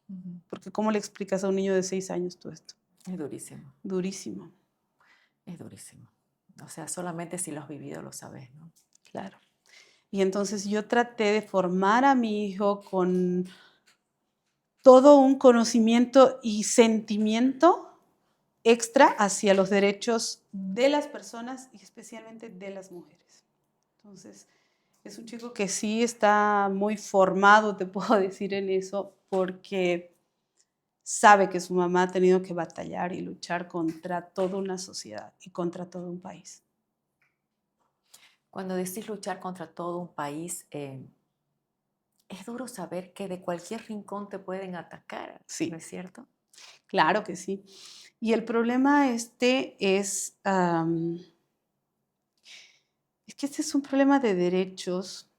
Ujú. porque ¿cómo le explicas a un niño de 6 años todo esto? Es durísimo, Durísimo, es durísimo. O sea, solamente si lo has vivido lo sabes, ¿no? claro. Y entonces yo traté de formar a mi hijo con todo un conocimiento y sentimiento extra hacia los derechos de las personas y especialmente de las mujeres. Entonces, es un chico que sí está muy formado, te puedo decir en eso, porque sabe que su mamá ha tenido que batallar y luchar contra toda una sociedad y contra todo un país. Cuando decís luchar contra todo un país, es duro saber que de cualquier rincón te pueden atacar, ¿no Sí, es cierto? claro que sí. Y el problema es que este es un problema de derechos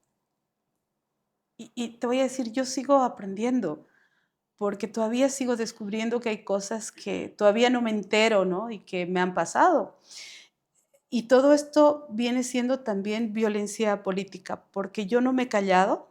y te voy a decir, yo sigo aprendiendo porque todavía sigo descubriendo que hay cosas que todavía no me entero, ¿no? Y que me han pasado. Y todo esto viene siendo también violencia política, porque yo no me he callado,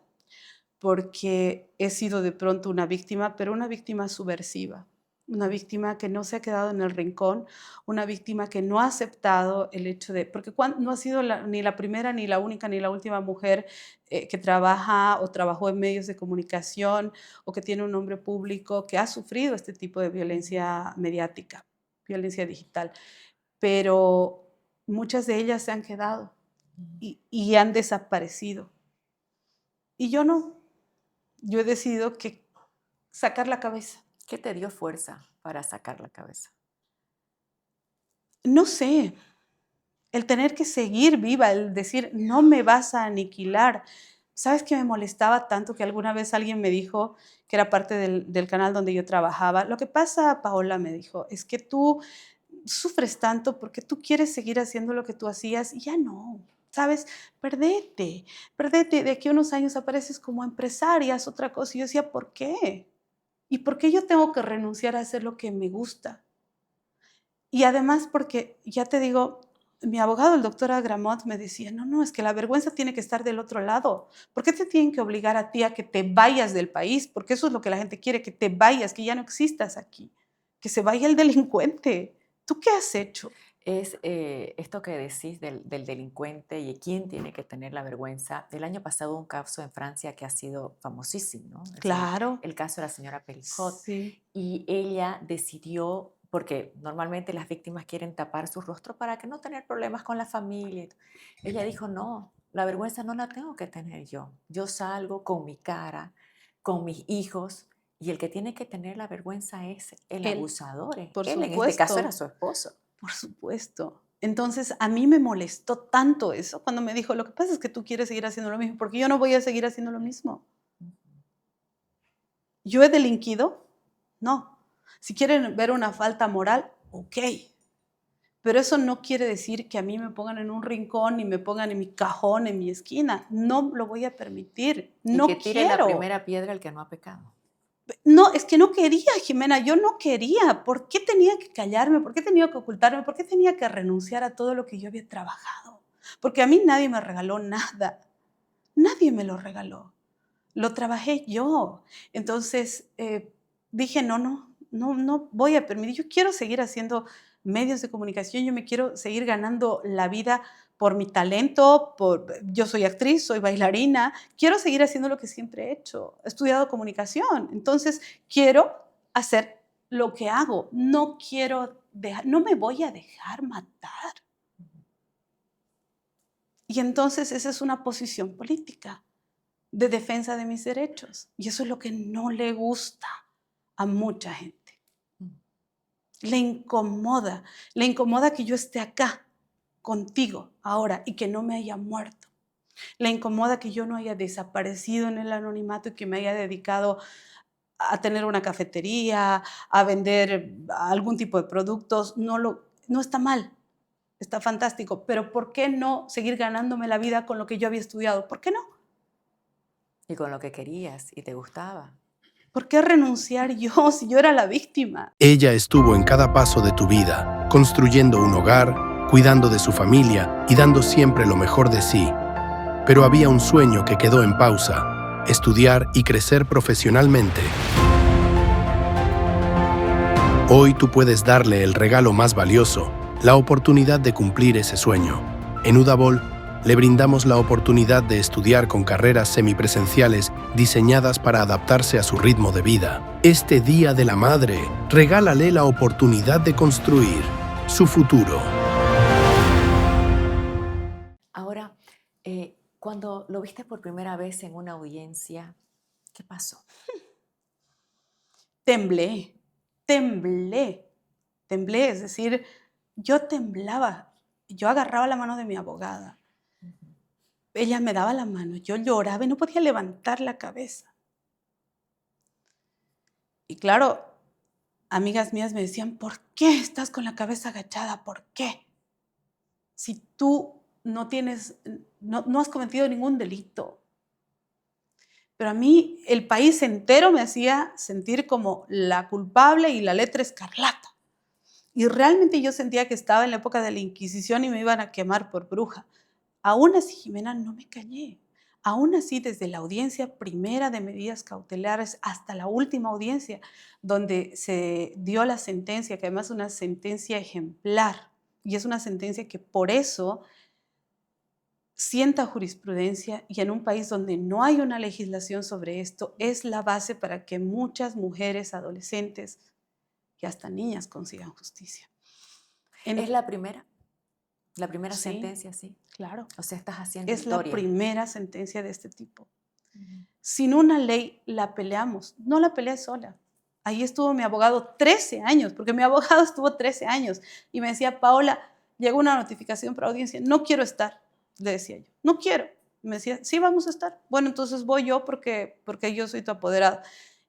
porque he sido de pronto una víctima, pero una víctima subversiva, una víctima que no se ha quedado en el rincón, una víctima que no ha aceptado el hecho de, porque no ha sido ni la primera, ni la única, ni la última mujer que trabaja o trabajó en medios de comunicación o que tiene un nombre público que ha sufrido este tipo de violencia mediática, violencia digital, pero muchas de ellas se han quedado y han desaparecido. Y yo no, yo he decidido que sacar la cabeza. ¿Qué te dio fuerza para sacar la cabeza? No sé, el tener que seguir viva, el decir, no me vas a aniquilar. ¿Sabes qué me molestaba tanto que alguna vez alguien me dijo, que era parte del canal donde yo trabajaba? Lo que pasa, Paola, me dijo, es que tú sufres tanto porque tú quieres seguir haciendo lo que tú hacías y ya no. ¿Sabes? Perdete, perdete. De aquí a unos años apareces como empresaria, haz otra cosa. Y yo decía, ¿por qué? ¿Y por qué yo tengo que renunciar a hacer lo que me gusta? Y además porque, ya te digo, mi abogado, el doctor Agramont, me decía, no, no, es que la vergüenza tiene que estar del otro lado. ¿Por qué te tienen que obligar a ti a que te vayas del país? Porque eso es lo que la gente quiere, que te vayas, que ya no existas aquí, que se vaya el delincuente. ¿Tú qué has hecho? Es esto que decís del delincuente y quién tiene que tener la vergüenza. El año pasado hubo un caso en Francia que ha sido famosísimo, ¿no? Claro, El caso de la señora Pericot. sí, Y ella decidió, porque normalmente las víctimas quieren tapar su rostro para que no tener problemas con la familia. Ella dijo, no, la vergüenza no la tengo que tener yo. Yo salgo con mi cara, con mis hijos, y el que tiene que tener la vergüenza es el él, abusador. por Él en este caso era supuesto, su esposo. por supuesto. Entonces, a mí me molestó tanto eso cuando me dijo, lo que pasa es que tú quieres seguir haciendo lo mismo, porque yo no voy a seguir haciendo lo mismo. ¿Yo he delinquido? No. Si quieren ver una falta moral, ok. Pero eso no quiere decir que a mí me pongan en un rincón y me pongan en mi cajón, en mi esquina. No lo voy a permitir. Y No que tire la quiero. primera piedra el que no ha pecado. No, es que no quería, Jimena, yo no quería. ¿Por qué tenía que callarme? ¿Por qué tenía que ocultarme? ¿Por qué tenía que renunciar a todo lo que yo había trabajado? Porque a mí nadie me regaló nada. Nadie me lo regaló. Lo trabajé yo. Entonces dije, no voy a permitir. Yo quiero seguir haciendo medios de comunicación, yo me quiero seguir ganando la vida por mi talento, yo soy actriz, soy bailarina, quiero seguir haciendo lo que siempre he hecho. He estudiado comunicación, entonces quiero hacer lo que hago. No quiero dejar, no me voy a dejar matar. Y entonces esa es una posición política de defensa de mis derechos. Y eso es lo que no le gusta a mucha gente. Le incomoda que yo esté acá contigo ahora y que no me haya muerto. Le incomoda que yo no haya desaparecido en el anonimato y que me haya dedicado a tener una cafetería, a vender algún tipo de productos. No está mal, está fantástico, pero ¿por qué no seguir ganándome la vida con lo que yo había estudiado? ¿Por qué no? Y con lo que querías y te gustaba. ¿Por qué renunciar yo si yo era la víctima? Ella estuvo en cada paso de tu vida, construyendo un hogar, cuidando de su familia y dando siempre lo mejor de sí. Pero había un sueño que quedó en pausa: estudiar y crecer profesionalmente. Hoy tú puedes darle el regalo más valioso, la oportunidad de cumplir ese sueño. En Udabol, le brindamos la oportunidad de estudiar con carreras semipresenciales diseñadas para adaptarse a su ritmo de vida. Este Día de la Madre, regálale la oportunidad de construir su futuro. Ahora, cuando lo viste por primera vez en una audiencia, ¿qué pasó? Temblé, es decir, yo temblaba. Yo agarraba la mano de mi abogada. Ella me daba la mano, yo lloraba y no podía levantar la cabeza. Y claro, amigas mías me decían, ¿por qué estás con la cabeza agachada? ¿Por qué? Si tú no has cometido ningún delito. Pero a mí el país entero me hacía sentir como la culpable y la letra escarlata. Y realmente yo sentía que estaba en la época de la Inquisición y me iban a quemar por bruja. Aún así, Jimena, no me callé. Aún así, desde la audiencia primera de medidas cautelares hasta la última audiencia, donde se dio la sentencia, que además es una sentencia ejemplar, y es una sentencia que por eso sienta jurisprudencia, y en un país donde no hay una legislación sobre esto, es la base para que muchas mujeres, adolescentes y hasta niñas consigan justicia. ¿Es la primera? ¿La primera Sí, sentencia, sí? claro. O sea, estás haciendo Es la historia. primera sentencia de este tipo. Sin una ley la peleamos. No la peleé sola. Ahí estuvo mi abogado 13 años, porque mi abogado estuvo 13 años. Y me decía, Paola, llegó una notificación para audiencia. No quiero estar, le decía yo. No quiero. Y me decía, sí, vamos a estar. Bueno, entonces voy yo porque yo soy tu apoderado.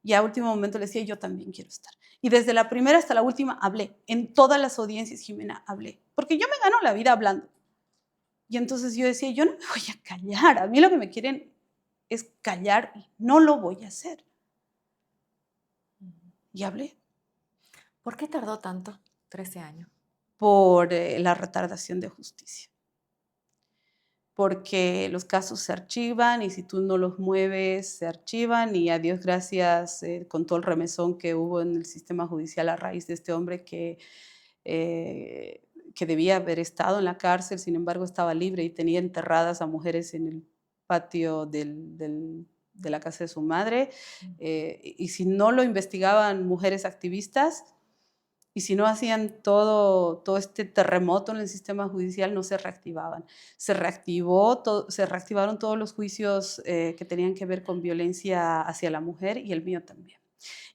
Y a último momento le decía, yo también quiero estar. Y desde la primera hasta la última hablé. En todas las audiencias, Jimena, hablé. Porque yo me gano la vida hablando. Y entonces yo decía, yo no me voy a callar. A mí lo que me quieren es callar y no lo voy a hacer. Y hablé. ¿Por qué tardó tanto? 13 años. Por la retardación de justicia. Porque los casos se archivan y si tú no los mueves, se archivan y a Dios gracias, con todo el remesón que hubo en el sistema judicial a raíz de este hombre que debía haber estado en la cárcel, sin embargo estaba libre y tenía enterradas a mujeres en el patio de la casa de su madre. Y si no lo investigaban mujeres activistas, y si no hacían todo este terremoto en el sistema judicial, no se reactivaban. Se reactivaron todos los juicios que tenían que ver con violencia hacia la mujer y el mío también.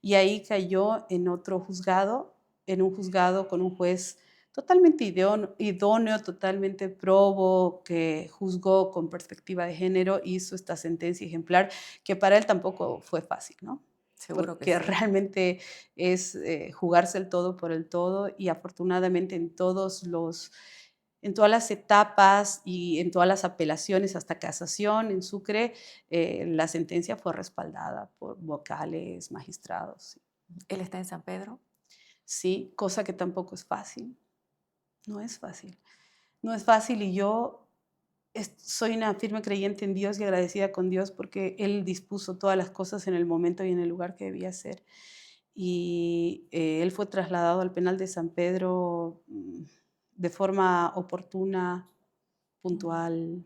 Y ahí cayó en otro juzgado, en un juzgado con un juez totalmente idóneo, totalmente probo, que juzgó con perspectiva de género, hizo esta sentencia ejemplar, que para él tampoco fue fácil, ¿no? Seguro que porque sí. realmente es jugarse el todo por el todo y afortunadamente en todas las etapas y en todas las apelaciones hasta casación en Sucre, la sentencia fue respaldada por vocales, magistrados. ¿Él está en San Pedro? Sí, cosa que tampoco es fácil. No es fácil. No es fácil y yo soy una firme creyente en Dios y agradecida con Dios porque Él dispuso todas las cosas en el momento y en el lugar que debía ser. Y él fue trasladado al penal de San Pedro de forma oportuna, Mm. puntual.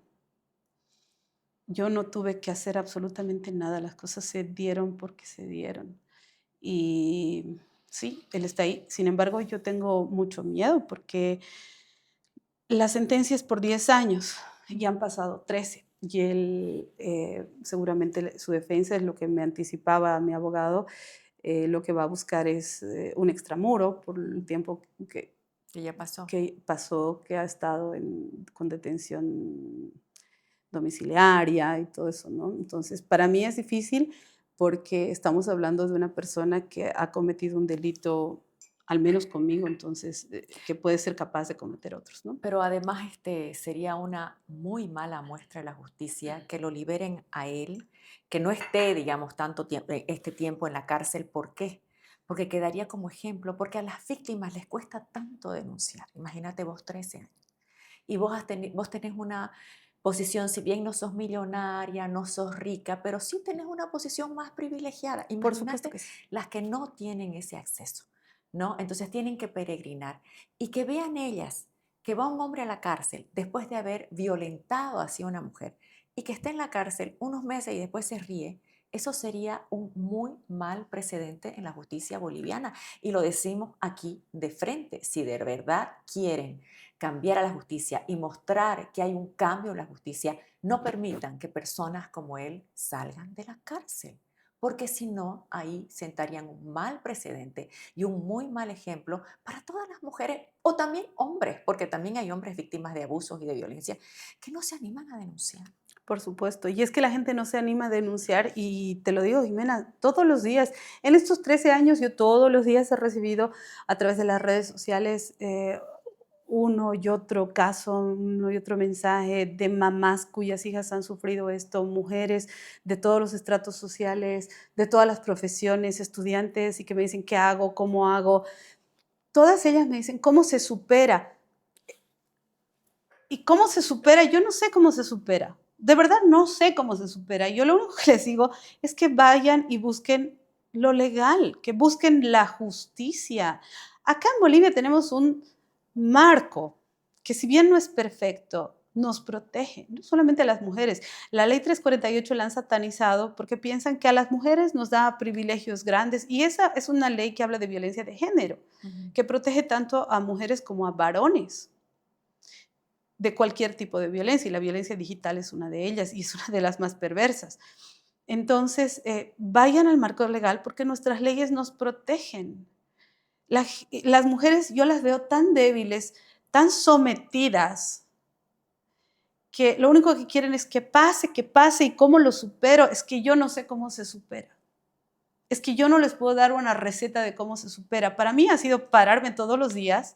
Yo no tuve que hacer absolutamente nada, las cosas se dieron porque se dieron. Y sí, él está ahí. Sin embargo, yo tengo mucho miedo porque la sentencia es por 10 años, ya han pasado 13. Y él, seguramente su defensa es lo que me anticipaba mi abogado, lo que va a buscar es un extramuro por el tiempo que, ¿Qué ya pasó? que pasó, que ha estado con detención domiciliaria y todo eso, ¿no? Entonces, para mí es difícil porque estamos hablando de una persona que ha cometido un delito, al menos conmigo, entonces, que puede ser capaz de cometer otros, ¿no? Pero además sería una muy mala muestra de la justicia que lo liberen a él, que no esté, digamos, tanto tiempo, este tiempo en la cárcel. ¿Por qué? Porque quedaría como ejemplo, porque a las víctimas les cuesta tanto denunciar. Imagínate vos 13 años. Y vos tenés una posición, si bien no sos millonaria, no sos rica, pero sí tenés una posición más privilegiada. Por supuesto Imagínate que sí. las que no tienen ese acceso, ¿no? Entonces tienen que peregrinar y que vean ellas que va un hombre a la cárcel después de haber violentado así a una mujer y que esté en la cárcel unos meses y después se ríe. Eso sería un muy mal precedente en la justicia boliviana y lo decimos aquí de frente. Si de verdad quieren cambiar a la justicia y mostrar que hay un cambio en la justicia, no permitan que personas como él salgan de la cárcel, porque si no, ahí sentarían un mal precedente y un muy mal ejemplo para todas las mujeres o también hombres, porque también hay hombres víctimas de abusos y de violencia que no se animan a denunciar. Por supuesto. Y es que la gente no se anima a denunciar y te lo digo, Jimena, todos los días. En estos 13 años yo todos los días he recibido a través de las redes sociales uno y otro caso, uno y otro mensaje de mamás cuyas hijas han sufrido esto, mujeres de todos los estratos sociales, de todas las profesiones, estudiantes y que me dicen, ¿qué hago? ¿Cómo hago? Todas ellas me dicen, ¿cómo se supera? ¿Y cómo se supera? Yo no sé cómo se supera. De verdad no sé cómo se supera. Yo lo único que les digo es que vayan y busquen lo legal, que busquen la justicia. Acá en Bolivia tenemos un marco que si bien no es perfecto, nos protege, no solamente a las mujeres. La ley 348 la han satanizado porque piensan que a las mujeres nos da privilegios grandes y esa es una ley que habla de violencia de género, que protege tanto a mujeres como a varones de cualquier tipo de violencia, y la violencia digital es una de ellas y es una de las más perversas. Entonces, vayan al marco legal porque nuestras leyes nos protegen. Las mujeres yo las veo tan débiles, tan sometidas, que lo único que quieren es que pase, y cómo lo supero, es que yo no sé cómo se supera. Es que yo no les puedo dar una receta de cómo se supera. Para mí ha sido pararme todos los días,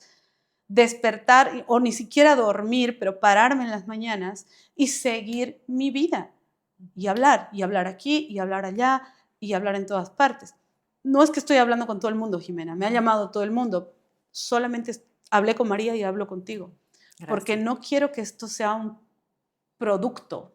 despertar o ni siquiera dormir, pero pararme en las mañanas y seguir mi vida y hablar aquí y hablar allá y hablar en todas partes. No es que estoy hablando con todo el mundo, Jimena, me ha llamado todo el mundo, solamente hablé con María y hablo contigo, porque Gracias. no quiero que esto sea un producto.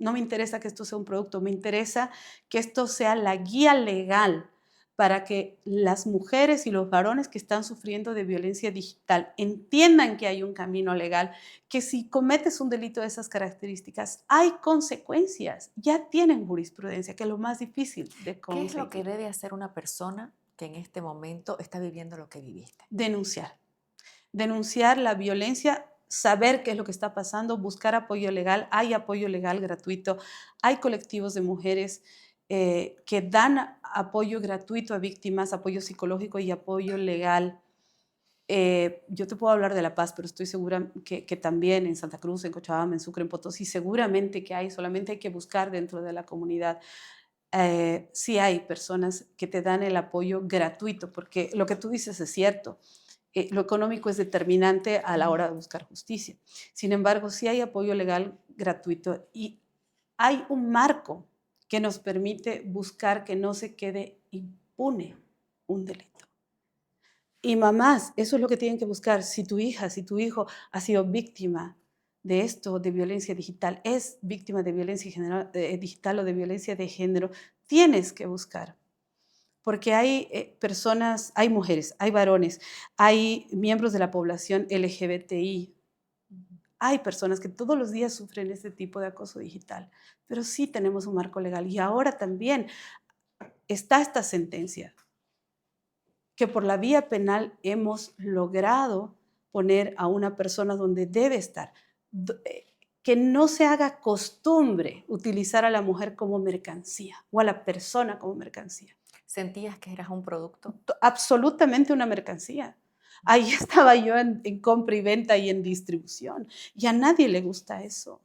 No me interesa que esto sea un producto, me interesa que esto sea la guía legal para que las mujeres y los varones que están sufriendo de violencia digital entiendan que hay un camino legal, que si cometes un delito de esas características hay consecuencias, ya tienen jurisprudencia, que es lo más difícil de ¿Qué es lo que conseguir. debe hacer una persona que en este momento está viviendo lo que viviste? Denunciar la violencia, saber qué es lo que está pasando, buscar apoyo legal. Hay apoyo legal gratuito, hay colectivos de mujeres que dan apoyo gratuito a víctimas, apoyo psicológico y apoyo legal. Yo te puedo hablar de La Paz, pero estoy segura que también en Santa Cruz, en Cochabamba, en Sucre, en Potosí, seguramente que hay, solamente hay que buscar dentro de la comunidad. sí hay personas que te dan el apoyo gratuito, porque lo que tú dices es cierto. Lo económico es determinante a la hora de buscar justicia. Sin embargo, sí hay apoyo legal gratuito y hay un marco que nos permite buscar que no se quede impune un delito. Y mamás, eso es lo que tienen que buscar. Si tu hija, si tu hijo ha sido víctima de esto, de violencia digital, es víctima de violencia digital o de violencia de género, tienes que buscar. Porque hay personas, hay mujeres, hay varones, hay miembros de la población LGBTI, hay personas que todos los días sufren este tipo de acoso digital, pero sí tenemos un marco legal. Y ahora también está esta sentencia que por la vía penal hemos logrado poner a una persona donde debe estar, que no se haga costumbre utilizar a la mujer como mercancía o a la persona como mercancía. ¿Sentías que eras un producto? Absolutamente una mercancía. Ahí estaba yo en compra y venta y en distribución. Y a nadie le gusta eso.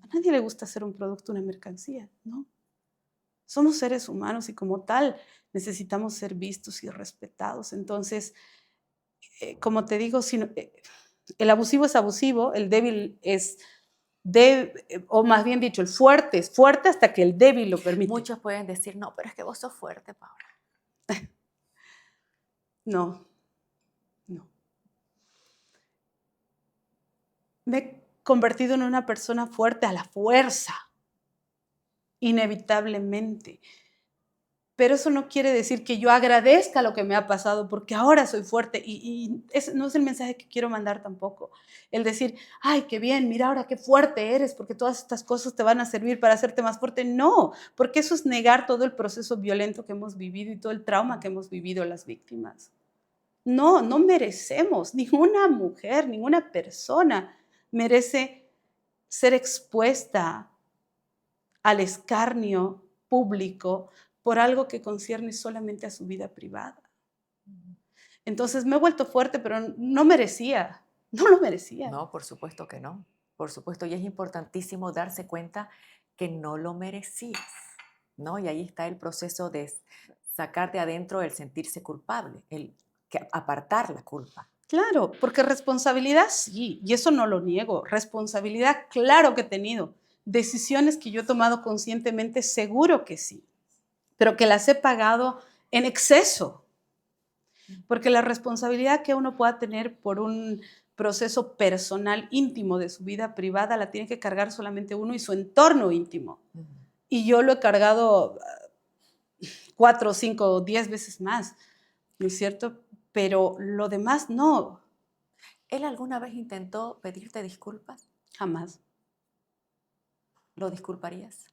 A nadie le gusta ser un producto, una mercancía, ¿no? Somos seres humanos y como tal necesitamos ser vistos y respetados. Entonces, como te digo, el abusivo es abusivo, el débil es o más bien dicho, el fuerte es fuerte hasta que el débil lo permite. Muchos pueden decir, no, pero es que vos sos fuerte, Paula. No, no. Me he convertido en una persona fuerte a la fuerza, inevitablemente. Pero eso no quiere decir que yo agradezca lo que me ha pasado porque ahora soy fuerte y ese no es el mensaje que quiero mandar tampoco. El decir, ay, qué bien, mira ahora qué fuerte eres porque todas estas cosas te van a servir para hacerte más fuerte. No, porque eso es negar todo el proceso violento que hemos vivido y todo el trauma que hemos vivido las víctimas. No, no merecemos, ninguna mujer, ninguna persona merece ser expuesta al escarnio público por algo que concierne solamente a su vida privada. Entonces me he vuelto fuerte, pero no merecía, no lo merecía. No, por supuesto que no. Por supuesto, y es importantísimo darse cuenta que no lo merecías, ¿no? Y ahí está el proceso de sacar de adentro el sentirse culpable, el apartar la culpa. Claro, porque responsabilidad sí, y eso no lo niego. Responsabilidad, claro que he tenido. Decisiones que yo he tomado conscientemente, seguro que sí, pero que las he pagado en exceso. Porque la responsabilidad que uno pueda tener por un proceso personal íntimo de su vida privada la tiene que cargar solamente uno y su entorno íntimo. Y yo lo he cargado 4, 5, 10 veces más, ¿no es cierto? Pero lo demás no. ¿Él alguna vez intentó pedirte disculpas? Jamás. ¿Lo disculparías?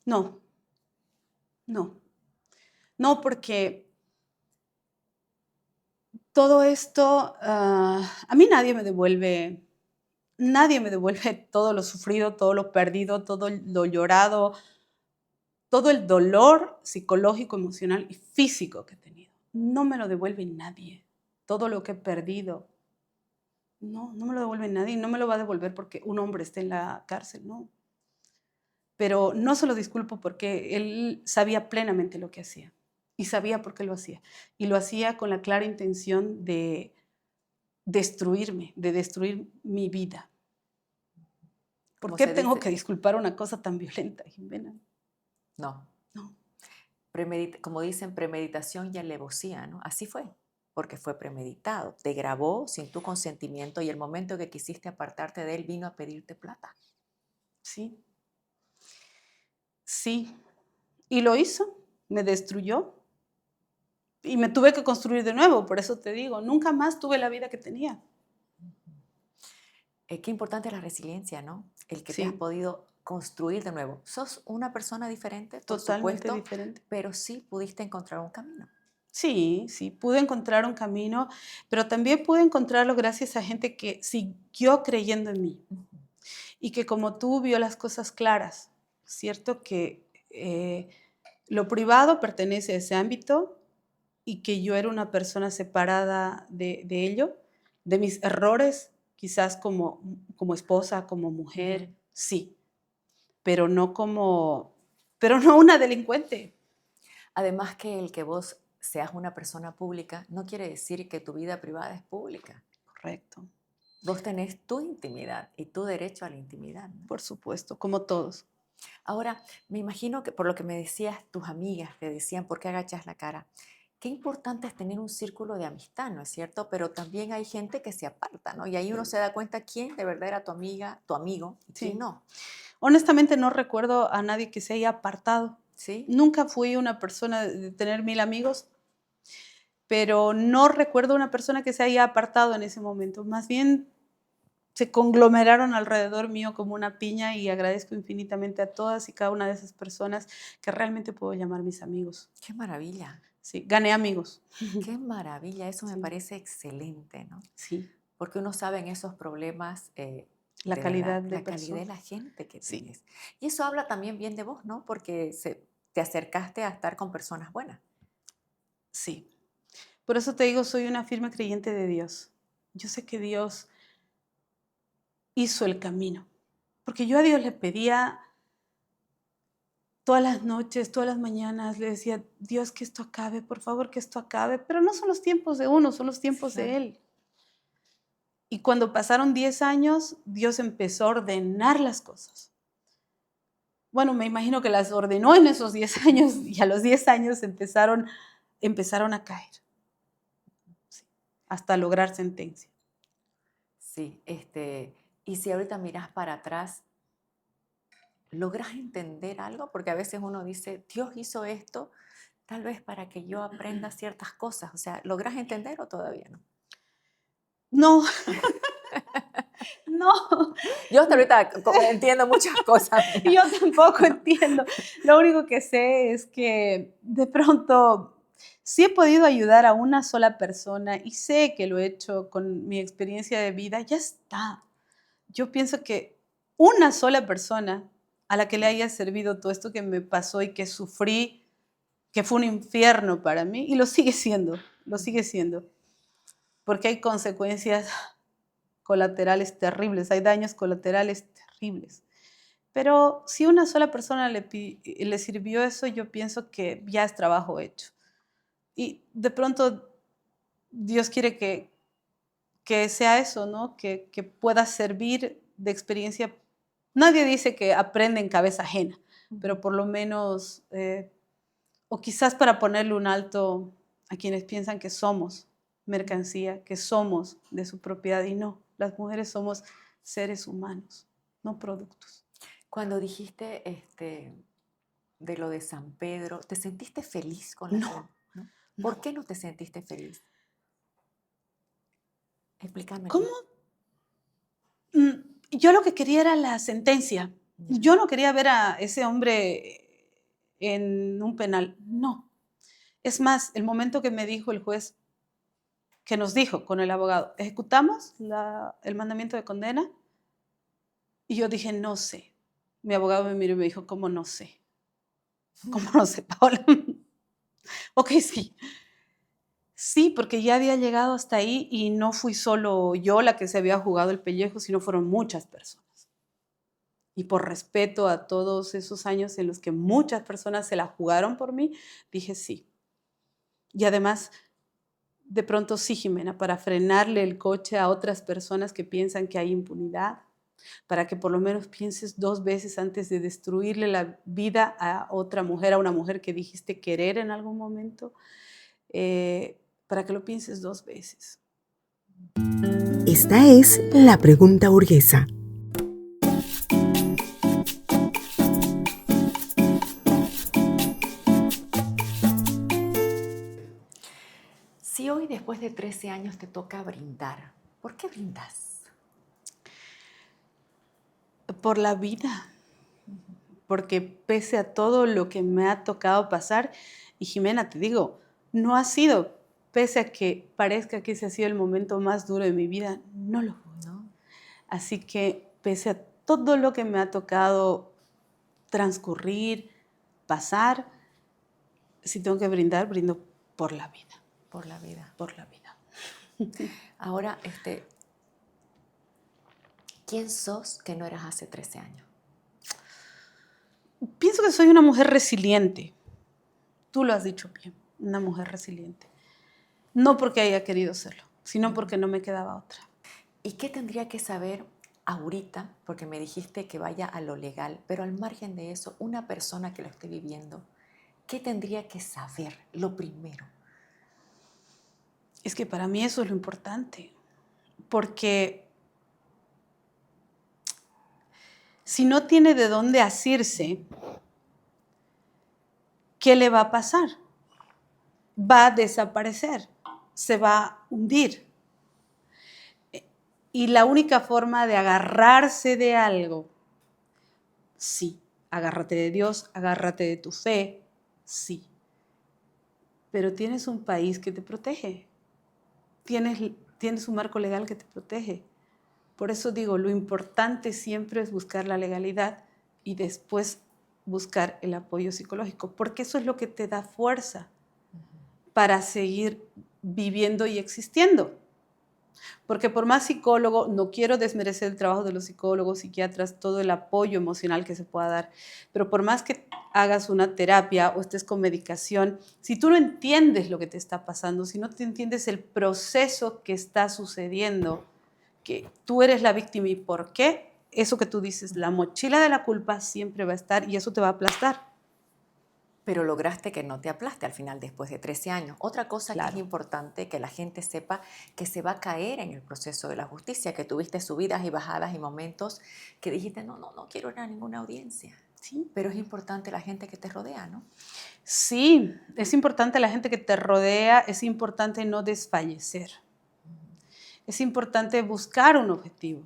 No, no. No, porque todo esto, a mí nadie me devuelve todo lo sufrido, todo lo perdido, todo lo llorado, todo el dolor psicológico, emocional y físico que he tenido. No me lo devuelve nadie. Todo lo que he perdido, no me lo devuelve nadie. No me lo va a devolver porque un hombre esté en la cárcel, no. Pero no se lo disculpo porque él sabía plenamente lo que hacía y sabía por qué lo hacía. Y lo hacía con la clara intención de destruirme, de destruir mi vida. ¿Por qué tengo que disculpar una cosa tan violenta, Jimena? No. No. Como dicen, premeditación y alevosía, ¿no? Así fue, porque fue premeditado. Te grabó sin tu consentimiento y el momento que quisiste apartarte de él vino a pedirte plata. Sí. Sí. Y lo hizo, me destruyó. Y me tuve que construir de nuevo, por eso te digo, nunca más tuve la vida que tenía. Qué importante es la resiliencia, ¿no? El que Sí. te has podido construir de nuevo. Sos una persona diferente, por Totalmente supuesto, diferente. pero sí pudiste encontrar un camino. Sí, sí, pude encontrar un camino, pero también pude encontrarlo gracias a gente que siguió creyendo en mí y que como tú vio las cosas claras, ¿cierto? Que lo privado pertenece a ese ámbito y que yo era una persona separada de ello, de mis errores, quizás como esposa, como mujer, sí, pero no como pero no una delincuente. Además que el que vos seas una persona pública no quiere decir que tu vida privada es pública. Correcto, Vos tenés tu intimidad y tu derecho a la intimidad, ¿no? por supuesto, como todos. Ahora, me imagino que por lo que me decías, tus amigas te decían, ¿por qué agachas la cara? Qué importante es tener un círculo de amistad, ¿no es cierto? Pero también hay gente que se aparta, ¿no? Y ahí uno se da cuenta quién de verdad era tu amiga, tu amigo y quién Sí. no. Honestamente no recuerdo a nadie que se haya apartado. ¿Sí? Nunca fui una persona de tener 1000 amigos, pero no recuerdo una persona que se haya apartado en ese momento. Más bien se conglomeraron alrededor mío como una piña y agradezco infinitamente a todas y cada una de esas personas que realmente puedo llamar mis amigos. Qué maravilla, Sí, gané amigos. qué maravilla. Eso me Sí. parece excelente, ¿no? Sí, Porque uno sabe en esos problemas, la de calidad verdad, de la calidad de persona. la gente que Sí, tienes. Y eso habla también bien de vos, ¿no? Porque te acercaste a estar con personas buenas. sí. Por eso te digo, soy una firme creyente de Dios. Yo sé que Dios hizo el camino, porque yo a Dios le pedía todas las noches, todas las mañanas, le decía, Dios, que esto acabe, por favor, que esto acabe, pero no son los tiempos de uno, son los tiempos de Claro. Él. Y cuando pasaron 10 años, Dios empezó a ordenar las cosas. Bueno, me imagino que las ordenó en esos 10 años y a los 10 años empezaron a caer, sí, hasta lograr sentencia. Sí, y si ahorita miras para atrás, ¿logras entender algo? Porque a veces uno dice, Dios hizo esto, tal vez para que yo aprenda ciertas cosas. O sea, ¿logras entender o todavía no? No, no, Yo hasta ahorita entiendo muchas cosas. yo tampoco entiendo. Lo único que sé es que de pronto sí he podido ayudar a una sola persona y sé que lo he hecho con mi experiencia de vida, ya está. Yo pienso que una sola persona a la que le haya servido todo esto que me pasó y que sufrí, que fue un infierno para mí, y lo sigue siendo, porque hay consecuencias colaterales terribles, hay daños colaterales terribles. Pero si una sola persona le sirvió eso, yo pienso que ya es trabajo hecho. Y de pronto Dios quiere que sea eso, ¿no? Que pueda servir de experiencia. Nadie dice que aprende en cabeza ajena, pero por lo menos, o quizás para ponerle un alto a quienes piensan que somos mercancía, que somos de su propiedad y no. Las mujeres somos seres humanos, no productos. Cuando dijiste de lo de San Pedro, ¿te sentiste feliz con la No, gente? ¿No? no. ¿Por qué no te sentiste feliz? Explícame. ¿Cómo? Yo lo que quería era la sentencia. Ya. Yo no quería ver a ese hombre en un penal, no. Es más, el momento que me dijo el juez, que nos dijo con el abogado, ejecutamos el mandamiento de condena, y yo dije, no sé. Mi abogado me miró y me dijo, ¿cómo no sé? ¿Cómo no sé, Paola? Ok, sí. Sí, porque ya había llegado hasta ahí y no fui solo yo la que se había jugado el pellejo, sino fueron muchas personas. Y por respeto a todos esos años en los que muchas personas se la jugaron por mí, dije sí. Y además, de pronto sí, Jimena, para frenarle el coche a otras personas que piensan que hay impunidad, para que por lo menos pienses 2 veces antes de destruirle la vida a otra mujer, a una mujer que dijiste querer en algún momento, para que lo pienses 2 veces. Esta es la pregunta burguesa. Si hoy después de 13 años te toca brindar, ¿por qué brindas? Por la vida, porque pese a todo lo que me ha tocado pasar, y Jimena, te digo, no ha sido, pese a que parezca que ese ha sido el momento más duro de mi vida, no lo fue. ¿No? Así que pese a todo lo que me ha tocado transcurrir, pasar, si tengo que brindar, brindo por la vida, Por la vida. por la vida. Ahora, ¿quién sos que no eras hace 13 años? Pienso que soy una mujer resiliente. Tú lo has dicho bien, una mujer resiliente. No porque haya querido serlo, sino porque no me quedaba otra. ¿Y qué tendría que saber ahorita? Porque me dijiste que vaya a lo legal, pero al margen de eso, una persona que lo esté viviendo, ¿qué tendría que saber? Lo primero. Es que para mí eso es lo importante, porque si no tiene de dónde asirse, ¿qué le va a pasar? Va a desaparecer, se va a hundir. Y la única forma de agarrarse de algo, sí, agárrate de Dios, agárrate de tu fe, sí. Pero tienes un país que te protege, tienes un marco legal que te protege. Por eso digo, lo importante siempre es buscar la legalidad y después buscar el apoyo psicológico, porque eso es lo que te da fuerza para seguir viviendo y existiendo. Porque por más psicólogo, no quiero desmerecer el trabajo de los psicólogos, psiquiatras, todo el apoyo emocional que se pueda dar, pero por más que hagas una terapia o estés con medicación, si tú no entiendes lo que te está pasando, si no te entiendes el proceso que está sucediendo, que tú eres la víctima y por qué, eso que tú dices, la mochila de la culpa siempre va a estar y eso te va a aplastar. Pero lograste que no te aplaste al final después de 13 años. Otra cosa que es Claro. importante que la gente sepa que se va a caer en el proceso de la justicia, que tuviste subidas y bajadas y momentos que dijiste, no quiero ir a ninguna audiencia. Sí. Pero es importante la gente que te rodea, ¿no? Sí, es importante la gente que te rodea, es importante no desfallecer. Es importante buscar un objetivo.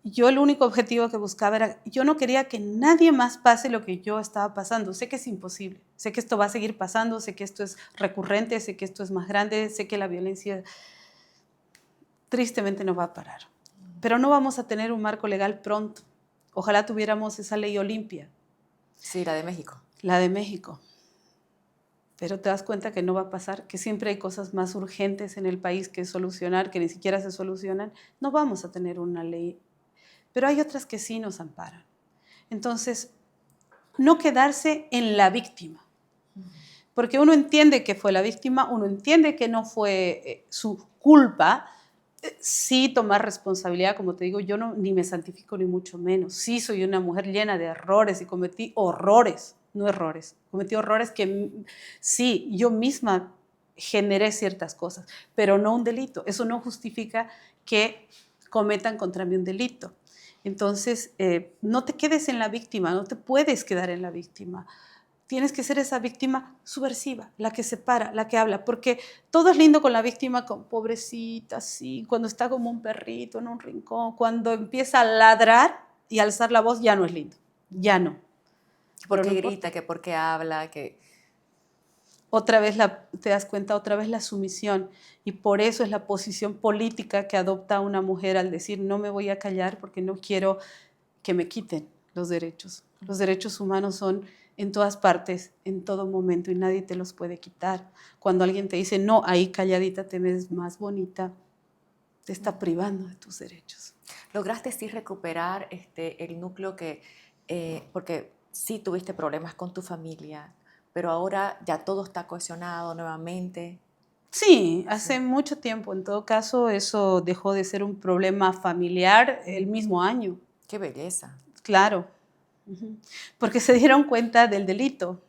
Yo el único objetivo que buscaba era, yo no quería que nadie más pase lo que yo estaba pasando. Sé que es imposible, sé que esto va a seguir pasando, sé que esto es recurrente, sé que esto es más grande, sé que la violencia tristemente no va a parar. Pero no vamos a tener un marco legal pronto. Ojalá tuviéramos esa ley Olimpia, Sí, la de México. la de México. Pero te das cuenta que no va a pasar, que siempre hay cosas más urgentes en el país que solucionar, que ni siquiera se solucionan. No vamos a tener una ley, pero hay otras que sí nos amparan. Entonces, no quedarse en la víctima, porque uno entiende que fue la víctima, uno entiende que no fue su culpa, sí tomar responsabilidad, como te digo, yo no, ni me santifico ni mucho menos. Sí soy una mujer llena de errores y cometí horrores, no errores, cometí horrores que sí, yo misma generé ciertas cosas, pero no un delito. Eso no justifica que cometan contra mí un delito. Entonces, no te quedes en la víctima, no te puedes quedar en la víctima. Tienes que ser esa víctima subversiva, la que se para, la que habla, porque todo es lindo con la víctima, con pobrecita, sí, cuando está como un perrito en un rincón, cuando empieza a ladrar y alzar la voz, ya no es lindo, ya no. ¿Por Pero qué no grita? importa. ¿Que por qué habla? Que Otra vez te das cuenta, otra vez la sumisión, y por eso es la posición política que adopta una mujer al decir no me voy a callar porque no quiero que me quiten los derechos. Los derechos humanos son en todas partes, en todo momento, y nadie te los puede quitar. Cuando alguien te dice, no, ahí calladita te ves más bonita, te está privando de tus derechos. lograste sí recuperar el núcleo porque sí tuviste problemas con tu familia, pero ahora ya todo está cohesionado nuevamente. Sí, hace mucho tiempo. En todo caso, eso dejó de ser un problema familiar el mismo año, Qué belleza. claro. Ujú. Porque se dieron cuenta del delito,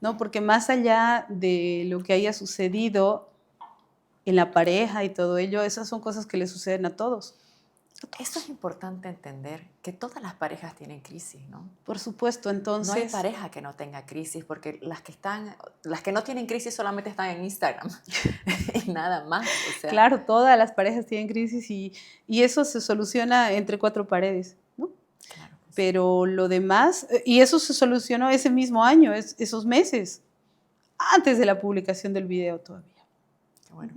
¿no? Porque más allá de lo que haya sucedido en la pareja y todo ello, esas son cosas que le suceden a todos. Eso es importante entender, que todas las parejas tienen crisis, ¿no? Por supuesto, No hay entonces, pareja que no tenga crisis, porque las que no tienen crisis solamente están en Instagram y nada más, o sea. claro, todas las parejas tienen crisis y eso se soluciona entre cuatro paredes, ¿no? Claro que sí. Pero lo demás, y eso se solucionó ese mismo año, esos meses, antes de la publicación del video todavía. Qué bueno.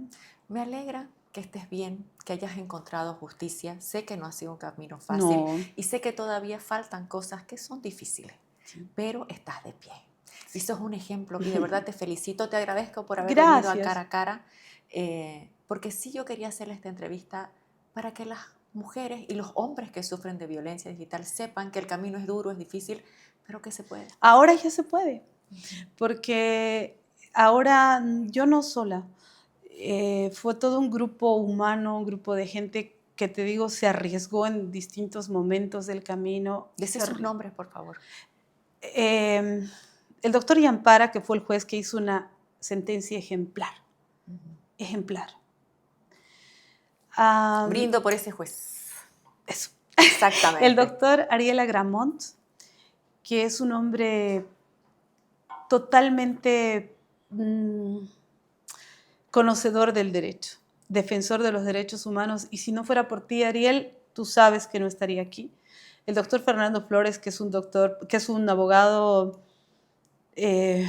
Me alegra que estés bien, que hayas encontrado justicia. Sé que no ha sido un camino fácil No. y sé que todavía faltan cosas que son difíciles, pero estás de pie. Y sos un ejemplo y de verdad te felicito, te agradezco por haber venido a Gracias. cara a cara, porque sí yo quería hacerle esta entrevista para que las mujeres y los hombres que sufren de violencia digital sepan que el camino es duro, es difícil, Pero que se puede. Ahora ya se puede, porque ahora yo no sola, fue todo un grupo humano, un grupo de gente que te digo se arriesgó en distintos momentos del camino. Dice sus nombres, por favor. El doctor Yampara, que fue el juez que hizo una sentencia ejemplar, ejemplar. Brindo por ese juez. Eso. Exactamente. El doctor Ariel Agramont, que es un hombre totalmente conocedor del derecho, defensor de los derechos humanos, y si no fuera por ti, Ariel, tú sabes que no estaría aquí. El doctor Fernando Flores, que es un doctor, que es un abogado que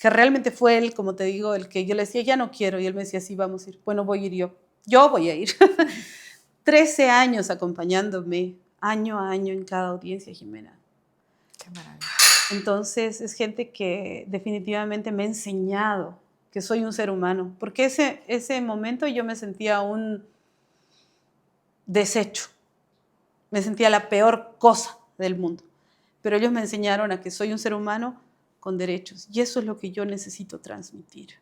realmente fue él, como te digo, el que yo le decía, ya no quiero, y él me decía, sí, vamos a ir. Bueno, voy a ir yo. Yo voy a ir. 13 años acompañándome, año a año en cada audiencia, Jimena. Qué maravilla. Entonces, es gente que definitivamente me ha enseñado que soy un ser humano, porque ese momento yo me sentía un desecho, me sentía la peor cosa del mundo, pero ellos me enseñaron a que soy un ser humano con derechos, y eso es lo que yo necesito transmitir.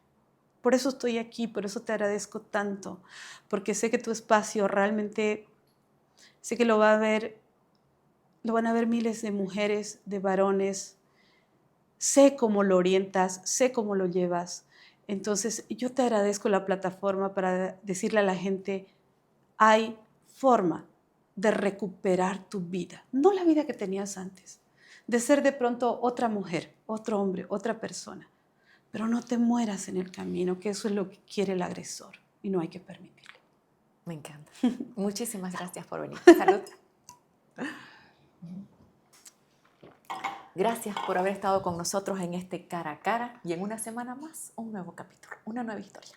Por eso estoy aquí, por eso te agradezco tanto, porque sé que tu espacio realmente, sé que lo van a ver miles de mujeres, de varones. Sé cómo lo orientas, sé cómo lo llevas. Entonces, yo te agradezco la plataforma para decirle a la gente, hay forma de recuperar tu vida, no la vida que tenías antes, de ser de pronto otra mujer, otro hombre, otra persona. Pero no te mueras en el camino, que eso es lo que quiere el agresor y no hay que permitirlo. Me encanta. Muchísimas gracias por venir. Salud. Gracias por haber estado con nosotros en este Cara a Cara y en una semana más un nuevo capítulo, una nueva historia.